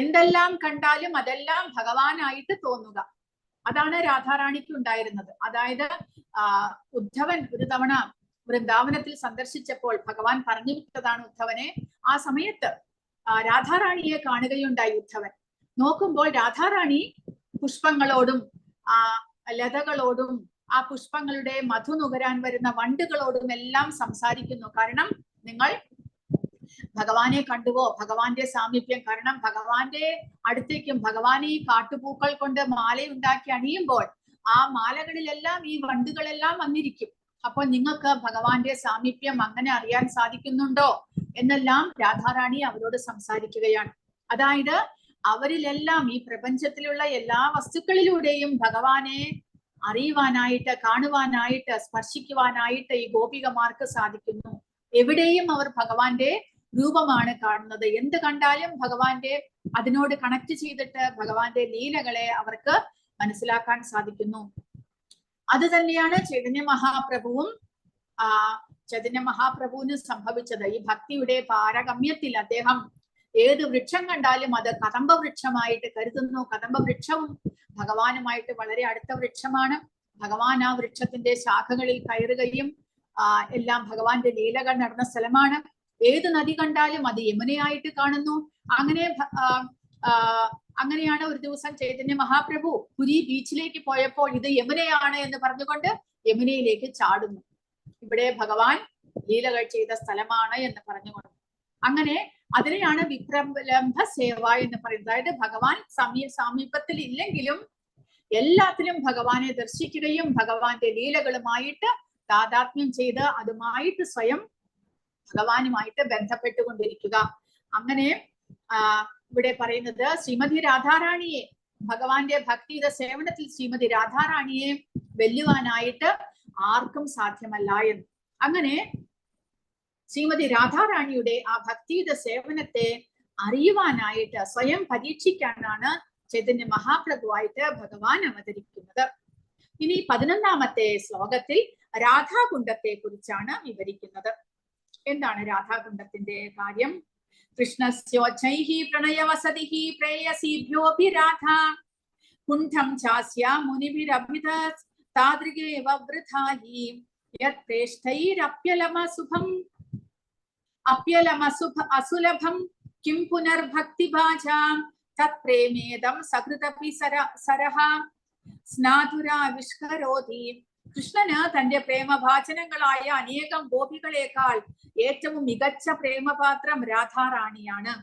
[SPEAKER 1] എന്തെല്ലാം കണ്ടാലും അതെല്ലാം ഭഗവാനായിട്ട് തോന്നുക, അതാണ് രാധാറാണിക്ക് ഉണ്ടായിരുന്നത്. അതായത് ഉദ്ധവൻ ഒരു തവണ വൃന്ദാവനത്തിൽ സന്ദർശിച്ചപ്പോൾ ഭഗവാൻ പറഞ്ഞു വിട്ടതാണ് ഉദ്ധവനെ. ആ സമയത്ത് രാധാറാണിയെ കാണുകയുണ്ടായി ഉദ്ധവൻ. നോക്കുമ്പോൾ രാധാറാണി പുഷ്പങ്ങളോടും ലതകളോടും ആ പുഷ്പങ്ങളുടെ മധു നുകരാൻ വരുന്ന വണ്ടുകളോടും എല്ലാം സംസാരിക്കുന്നു. കാരണം നിങ്ങൾ ഭഗവാനെ കണ്ടുവോ? ഭഗവാന്റെ സാമീപ്യം. കാരണം ഭഗവാന്റെ അടുത്തേക്കും ഭഗവാനെ ഈ കാട്ടുപൂക്കൾ കൊണ്ട് മാലയുണ്ടാക്കി അണിയുമ്പോൾ ആ മാലകളിലെല്ലാം ഈ വണ്ടുകളെല്ലാം വന്നിരിക്കും. അപ്പോൾ നിങ്ങൾക്ക് ഭഗവാന്റെ സാമീപ്യം അങ്ങനെ അറിയാൻ സാധിക്കുന്നുണ്ടോ എന്നെല്ലാം രാധാറാണി അവരോട് സംസാരിക്കുകയാണ്. അതായത് അവരിലെല്ലാം, ഈ പ്രപഞ്ചത്തിലുള്ള എല്ലാ വസ്തുക്കളിലൂടെയും ഭഗവാനെ അറിയുവാനായിട്ട്, കാണുവാനായിട്ട്, സ്പർശിക്കുവാനായിട്ട് ഈ ഗോപികമാർക്ക് സാധിക്കുന്നു. എവിടെയും അവർ ഭഗവാന്റെ രൂപമാണ് കാണുന്നത്. എന്ത് കണ്ടാലും ഭഗവാന്റെ, അതിനോട് കണക്ട് ചെയ്തിട്ട് ഭഗവാന്റെ ലീലകളെ അവർക്ക് മനസ്സിലാക്കാൻ സാധിക്കുന്നു. അത് തന്നെയാണ് ചൈതന്യ മഹാപ്രഭുവും ചൈതന്യ മഹാപ്രഭുവിന് സംഭവിച്ചത്. ഈ ഭക്തിയുടെ പാരഗമ്യത്തിൽ അദ്ദേഹം ഏത് വൃക്ഷം കണ്ടാലും അത് കദംബ വൃക്ഷമായിട്ട് കരുതുന്നു. കദംബ വൃക്ഷവും ഭഗവാനുമായിട്ട് വളരെ അടുത്ത വൃക്ഷമാണ്. ഭഗവാൻ ആ വൃക്ഷത്തിന്റെ ശാഖകളിൽ കയറുകയും എല്ലാം ഭഗവാന്റെ ലീലകൾ നടന്ന സ്ഥലമാണ്. ഏത് നദി കണ്ടാലും അത് യമുനയായിട്ട് കാണുന്നു. അങ്ങനെയാണ് ഒരു ദിവസം ചൈതന്യ മഹാപ്രഭു പുരി ബീച്ചിലേക്ക് പോയപ്പോൾ ഇത് യമുനയാണ് എന്ന് പറഞ്ഞുകൊണ്ട് യമുനയിലേക്ക് ചാടുന്നു. ഇവിടെ ഭഗവാൻ ലീലകൾ ചെയ്ത സ്ഥലമാണ് എന്ന് പറഞ്ഞുകൊണ്ട്. അങ്ങനെ അതിനെയാണ് വിപ്രലംഭ സേവ എന്ന് പറയുന്നത്. അതായത് ഭഗവാൻ സമീപത്തിൽ ഇല്ലെങ്കിലും എല്ലാത്തിലും ഭഗവാനെ ദർശിക്കുകയും ഭഗവാന്റെ ലീലകളുമായിട്ട് താതാത്മ്യം ചെയ്ത് അതുമായിട്ട് സ്വയം ഭഗവാനുമായിട്ട് ബന്ധപ്പെട്ടുകൊണ്ടിരിക്കുക. അങ്ങനെ ഇവിടെ പറയുന്നത് ശ്രീമതി രാധാറാണിയെ, ഭഗവാന്റെ ഭക്തിയുടെ സേവനത്തിൽ ശ്രീമതി രാധാറാണിയെ വെല്ലുവാനായിട്ട് ആർക്കും സാധ്യമല്ല എന്ന്. അങ്ങനെ ശ്രീമതി രാധാറാണിയുടെ ആ ഭക്തിയുടെ സേവനത്തെ അറിയുവാനായിട്ട് സ്വയം പരീക്ഷിക്കാനാണ് ചൈതന്യ മഹാപ്രഭുവായിട്ട് ഭഗവാൻ അവതരിക്കുന്നത്. ഇനി 11ാമത്തെ ശ്ലോകത്തിൽ രാധാകുണ്ഡത്തെ കുറിച്ചാണ് വിവരിക്കുന്നത്. എന്താണ് രാധാകുണ്ഡത്തിന്റെ കാര്യം? കൃഷ്ണസ്യോച്ഛൈഹി പ്രണയവസതിഃ പ്രേയസീഭ്യോപി രാധാ കുണ്ഠം ചാസ്യ മുനിഭിരഭിത താദൃഗേവ വൃഥാഹി യത് പ്രേഷ്ഠൈരപ്യലമസുഭം അസുലഭം കിം പുനർഭക്തിഭാജാം തത് പ്രേമേദം സകൃതപി സരഹ സ്നാതുരാവിഷ്കരോധി. കൃഷ്ണന് തന്റെ പ്രേമഭാചനങ്ങളായ അനേകം ഗോപികളെക്കാൾ ഏറ്റവും മികച്ച പ്രേമപാത്രം രാധാറാണിയാണ്.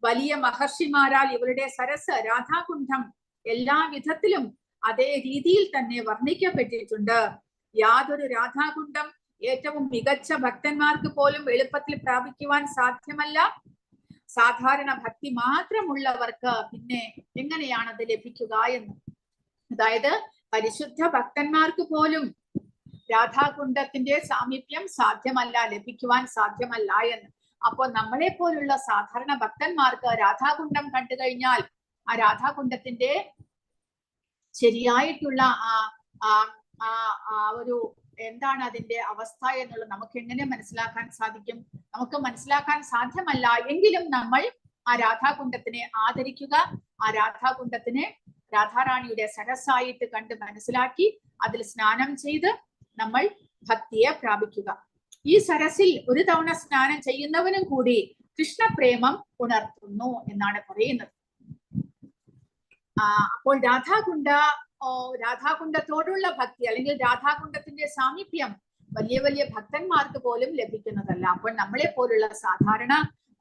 [SPEAKER 1] വലിയ മഹർഷിമാരാൽ ഇവരുടെ സരസ് രാധാകുണ്ഠം എല്ലാ വിധത്തിലും അതേ രീതിയിൽ തന്നെ വർണ്ണിക്കപ്പെട്ടിട്ടുണ്ട്. യാതൊരു രാധാകുണ്ഡം ഏറ്റവും മികച്ച ഭക്തന്മാർക്ക് പോലും എളുപ്പത്തിൽ പ്രാപിക്കുവാൻ സാധ്യമല്ല. സാധാരണ ഭക്തി മാത്രമുള്ളവർക്ക് പിന്നെ എങ്ങനെയാണ് അത് ലഭിക്കുക എന്ന്. അതായത് പരിശുദ്ധ ഭക്തന്മാർക്ക് പോലും രാധാകുണ്ഡത്തിന്റെ സാമീപ്യം സാധ്യമല്ല, ലഭിക്കുവാൻ സാധ്യമല്ല എന്ന്. അപ്പൊ നമ്മളെ പോലുള്ള സാധാരണ ഭക്തന്മാർക്ക് രാധാകുണ്ഡം കണ്ടു കഴിഞ്ഞാൽ ആ രാധാകുണ്ഡത്തിന്റെ ശരിയായിട്ടുള്ള ഒരു എന്താണ് അതിന്റെ അവസ്ഥ എന്നുള്ളത് നമുക്ക് എങ്ങനെ മനസ്സിലാക്കാൻ സാധിക്കും? നമുക്ക് മനസ്സിലാക്കാൻ സാധ്യമല്ല. എങ്കിലും നമ്മൾ ആ രാധാകുണ്ഡത്തിനെ ആദരിക്കുക, ആ രാധാകുണ്ഡത്തിനെ രാധാറാണിയുടെ സരസായിട്ട് കണ്ട് മനസ്സിലാക്കി അതിൽ സ്നാനം ചെയ്ത് നമ്മൾ ഭക്തിയെ പ്രാപിക്കുക. ഈ സരസിൽ ഒരു തവണ സ്നാനം ചെയ്യുന്നവനും കൂടി കൃഷ്ണപ്രേമം ഉണർത്തുന്നു എന്നാണ് പറയുന്നത്. അപ്പോൾ രാധാകുണ്ഡത്തോടുള്ള ഭക്തി അല്ലെങ്കിൽ രാധാകുണ്ഡത്തിന്റെ സാമീപ്യം വലിയ വലിയ ഭക്തന്മാർക്ക് പോലും ലഭിക്കുന്നതല്ല. അപ്പോൾ നമ്മളെ പോലുള്ള സാധാരണ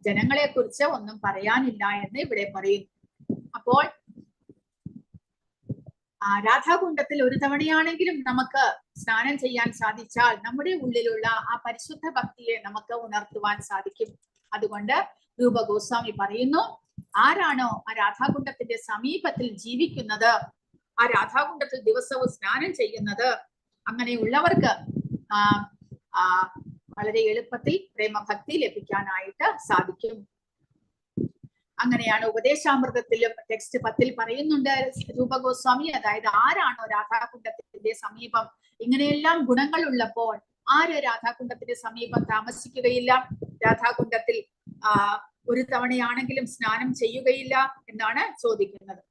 [SPEAKER 1] ജനങ്ങളെ കുറിച്ച് ഒന്നും പറയാനില്ല എന്ന് ഇവിടെ പറയുന്നു. അപ്പോൾ രാധാകുണ്ഡത്തിൽ ഒരു തവണയാണെങ്കിലും നമുക്ക് സ്നാനം ചെയ്യാൻ സാധിച്ചാൽ നമ്മുടെ ഉള്ളിലുള്ള ആ പരിശുദ്ധ ഭക്തിയെ നമുക്ക് ഉണർത്തുവാൻ സാധിക്കും. അതുകൊണ്ട് രൂപഗോസ്വാമി പറയുന്നു, ആരാണോ ആ രാധാകുണ്ഡത്തിന്റെ സമീപത്തിൽ ജീവിക്കുന്നത്, ആ രാധാകുണ്ഡത്തിൽ ദിവസവും സ്നാനം ചെയ്യുന്നത്, അങ്ങനെയുള്ളവർക്ക് വളരെ എളുപ്പത്തിൽ പ്രേമഭക്തി ലഭിക്കാനായിട്ട് സാധിക്കും. അങ്ങനെയാണ് ഉപദേശാമൃതത്തിലും ടെക്സ്റ്റ് 10 പറയുന്നുണ്ട് രൂപഗോസ്വാമി. അതായത് ആരാണോ രാധാകുണ്ഡത്തിന്റെ സമീപം, ഇങ്ങനെയെല്ലാം ഗുണങ്ങൾ ഉള്ളപ്പോൾ ആര് രാധാകുണ്ഡത്തിന്റെ സമീപം താമസിക്കുകയില്ല, രാധാകുണ്ഡത്തിൽ ഒരു തവണയാണെങ്കിലും സ്നാനം ചെയ്യുകയില്ല എന്നാണ് ചോദിക്കുന്നത്.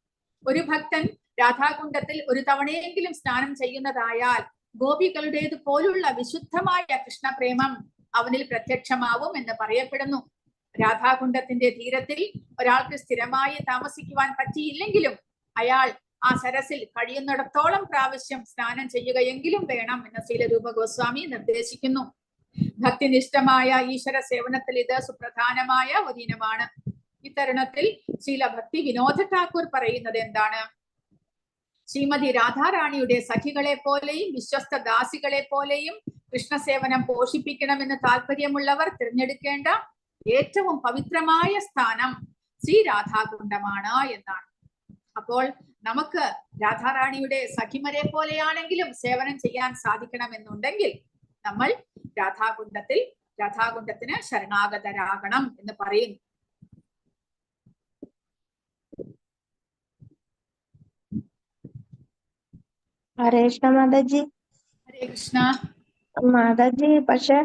[SPEAKER 1] ഒരു ഭക്തൻ രാധാകുണ്ഡത്തിൽ ഒരു തവണയെങ്കിലും സ്നാനം ചെയ്യുന്നതായാൽ ഗോപികളുടേത് പോലുള്ള വിശുദ്ധമായ കൃഷ്ണപ്രേമം അവനിൽ പ്രത്യക്ഷമാവും എന്ന് പറയപ്പെടുന്നു. രാധാകുണ്ഡത്തിന്റെ തീരത്തിൽ ഒരാൾക്ക് സ്ഥിരമായി താമസിക്കുവാൻ പറ്റിയില്ലെങ്കിലും അയാൾ ആ സരസിൽ കഴിയുന്നിടത്തോളം പ്രാവശ്യം സ്നാനം ചെയ്യുകയെങ്കിലും വേണം എന്ന് ശ്രീലരൂപ ഗോസ്വാമി നിർദ്ദേശിക്കുന്നു. ഭക്തിനിഷ്ഠമായ ഈശ്വര സേവനത്തിൽ ഇത് സുപ്രധാനമായ ഒരു ഇനമാണ്. ഇത്തരുണത്തിൽ ശ്രീല ഭക്തി വിനോദ ഠാക്കൂർ പറയുന്നത് എന്താണ്? ശ്രീമതി രാധാറാണിയുടെ സഖികളെ പോലെയും വിശ്വസ്ത ദാസികളെ പോലെയും കൃഷ്ണസേവനം പോഷിപ്പിക്കണമെന്ന് താല്പര്യമുള്ളവർ തിരഞ്ഞെടുക്കേണ്ട ഏറ്റവും പവിത്രമായ സ്ഥാനം ശ്രീ രാധാകുണ്ഡമാണ് എന്നാണ്. അപ്പോൾ നമുക്ക് രാധാറാണിയുടെ സഖിമരെ പോലെയാണെങ്കിലും സേവനം ചെയ്യാൻ സാധിക്കണമെന്നുണ്ടെങ്കിൽ നമ്മൾ രാധാകുണ്ഡത്തിന് ശരണാഗതരാകണം എന്ന് പറയുന്നു.
[SPEAKER 2] ഹരേ കൃഷ്ണ മാതാജി.
[SPEAKER 1] ഹരേ കൃഷ്ണ
[SPEAKER 2] മാതാജി. പക്ഷെ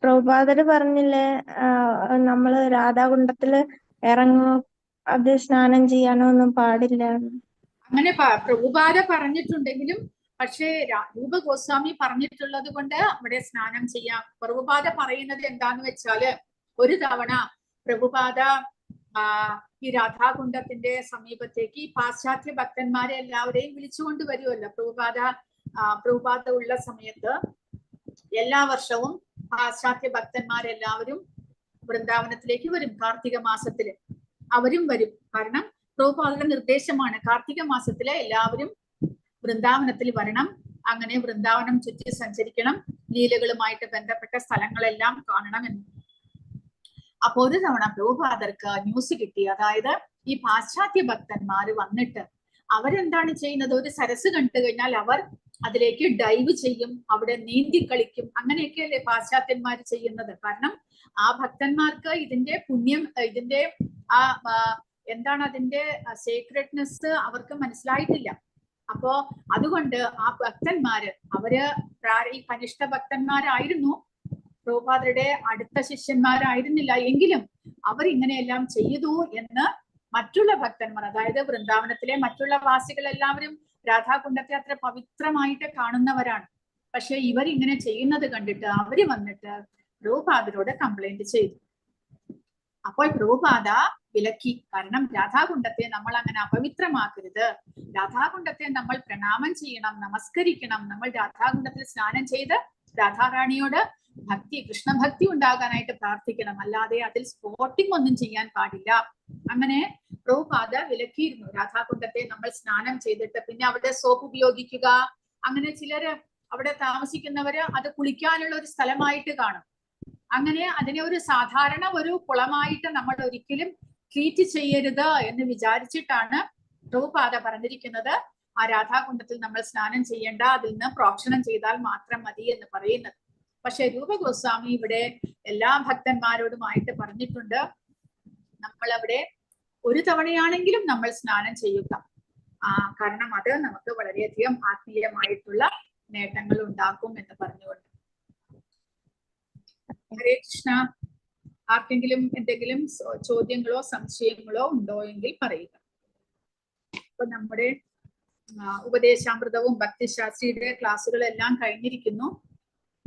[SPEAKER 2] പ്രഭുപാദര് പറഞ്ഞില്ലേ നമ്മള് രാധാകുണ്ഡത്തില് ഇറങ്ങും, അത് സ്നാനം ചെയ്യാനോ ഒന്നും പാടില്ല.
[SPEAKER 1] അങ്ങനെ പ്രഭുപാദ പറഞ്ഞിട്ടുണ്ടെങ്കിലും പക്ഷേ രൂപ ഗോസ്വാമി പറഞ്ഞിട്ടുള്ളത് കൊണ്ട് അവിടെ സ്നാനം ചെയ്യാം. പ്രഭുപാദ പറയുന്നത് എന്താന്ന് വെച്ചാല്, ഒരു തവണ പ്രഭുപാദ ഈ രാധാകുണ്ഡത്തിന്റെ സമീപത്തേക്ക് ഈ പാശ്ചാത്യ ഭക്തന്മാരെ എല്ലാവരെയും വിളിച്ചുകൊണ്ട് വരുമല്ലോ. പ്രഭുപാദ ഉള്ള സമയത്ത് എല്ലാ വർഷവും പാശ്ചാത്യ ഭക്തന്മാരെല്ലാവരും വൃന്ദാവനത്തിലേക്ക് വരും. കാർത്തിക മാസത്തില് അവരും വരും. കാരണം പ്രഭുപാദയുടെ നിർദ്ദേശമാണ് കാർത്തിക മാസത്തില് എല്ലാവരും വൃന്ദാവനത്തിൽ വരണം, അങ്ങനെ വൃന്ദാവനം ചുറ്റി സഞ്ചരിക്കണം, ലീലകളുമായിട്ട് ബന്ധപ്പെട്ട സ്ഥലങ്ങളെല്ലാം കാണണമെന്ന്. അപ്പൊ ഒരു തവണ പ്രഭുപാദർക്ക് ന്യൂസ് കിട്ടി. അതായത് ഈ പാശ്ചാത്യ ഭക്തന്മാര് വന്നിട്ട് അവരെന്താണ് ചെയ്യുന്നത്, ഒരു സരസ് കണ്ടു കഴിഞ്ഞാൽ അവർ അതിലേക്ക് ഡൈവ് ചെയ്യും, അവിടെ നീന്തി കളിക്കും. അങ്ങനെയൊക്കെയല്ലേ പാശ്ചാത്യന്മാർ ചെയ്യുന്നത്. കാരണം ആ ഭക്തന്മാർക്ക് ഇതിന്റെ പുണ്യം, ഇതിന്റെ എന്താണ് അതിന്റെ സീക്രട്ട്നെസ് അവർക്ക് മനസ്സിലായിട്ടില്ല. അപ്പോ അതുകൊണ്ട് ആ ഭക്തന്മാര് ഈ കനിഷ്ഠ ഭക്തന്മാരായിരുന്നു, പ്രഭുപാദരുടെ അടുത്ത ശിഷ്യന്മാരായിരുന്നില്ല. എങ്കിലും അവർ ഇങ്ങനെയെല്ലാം ചെയ്തു എന്ന് മറ്റുള്ള ഭക്തന്മാർ, അതായത് വൃന്ദാവനത്തിലെ മറ്റുള്ള വാസികൾ എല്ലാവരും രാധാകുണ്ഡത്തെ അത്ര പവിത്രമായിട്ട് കാണുന്നവരാണ്. പക്ഷെ ഇവരിങ്ങനെ ചെയ്യുന്നത് കണ്ടിട്ട് അവര് വന്നിട്ട് പ്രഭുപാദരോട് കംപ്ലൈന്റ് ചെയ്തു. അപ്പോൾ പ്രഭുപാദ വിലക്കി. കാരണം രാധാകുണ്ഡത്തെ നമ്മൾ അങ്ങനെ അപവിത്രമാക്കരുത്, രാധാകുണ്ഡത്തെ നമ്മൾ പ്രണാമം ചെയ്യണം, നമസ്കരിക്കണം. നമ്മൾ രാധാകുണ്ഡത്തിൽ സ്നാനം ചെയ്ത് രാധാറാണിയോട് ഭക്തി, കൃഷ്ണഭക്തി ഉണ്ടാകാനായിട്ട് പ്രാർത്ഥിക്കണം. അല്ലാതെ അതിൽ സ്പോട്ടിംഗ് ഒന്നും ചെയ്യാൻ പാടില്ല. അങ്ങനെ പ്രഭുപാദ വിലക്കിയിരുന്നു. രാധാകുണ്ഡത്തെ നമ്മൾ സ്നാനം ചെയ്തിട്ട് പിന്നെ അവിടെ സോപ്പ് ഉപയോഗിക്കുക, അങ്ങനെ ചിലര് അവിടെ താമസിക്കുന്നവര് അത് കുളിക്കാനുള്ള ഒരു സ്ഥലമായിട്ട് കാണും. അങ്ങനെ അതിനെ ഒരു സാധാരണ ഒരു കുളമായിട്ട് നമ്മൾ ഒരിക്കലും ട്രീറ്റ് ചെയ്യരുത് എന്ന് വിചാരിച്ചിട്ടാണ് പ്രഭുപാദ പറഞ്ഞിരിക്കുന്നത് ആ രാധാകുണ്ഡത്തിൽ നമ്മൾ സ്നാനം ചെയ്യേണ്ട, അതിൽ നിന്ന് പ്രോക്ഷണം ചെയ്താൽ മാത്രം മതി എന്ന് പറയുന്നത്. പക്ഷെ രൂപഗോസ്വാമി ഇവിടെ എല്ലാ ഭക്തന്മാരോടുമായിട്ട് പറഞ്ഞിട്ടുണ്ട്, നമ്മൾ അവിടെ ഒരു തവണയാണെങ്കിലും നമ്മൾ സ്നാനം ചെയ്യുക. കാരണം അത് നമുക്ക് വളരെയധികം ആത്മീയമായിട്ടുള്ള നേട്ടങ്ങൾ ഉണ്ടാക്കും എന്ന് പറഞ്ഞുകൊണ്ട്. ഹരേ കൃഷ്ണ. ആർക്കെങ്കിലും എന്തെങ്കിലും ചോദ്യങ്ങളോ സംശയങ്ങളോ ഉണ്ടോ എങ്കിൽ പറയുക. ഇപ്പൊ നമ്മുടെ ഉപദേശാമൃതവും ഭക്തിശാസ്ത്രിയുടെ ക്ലാസ്സുകളെല്ലാം കഴിഞ്ഞിരിക്കുന്നു.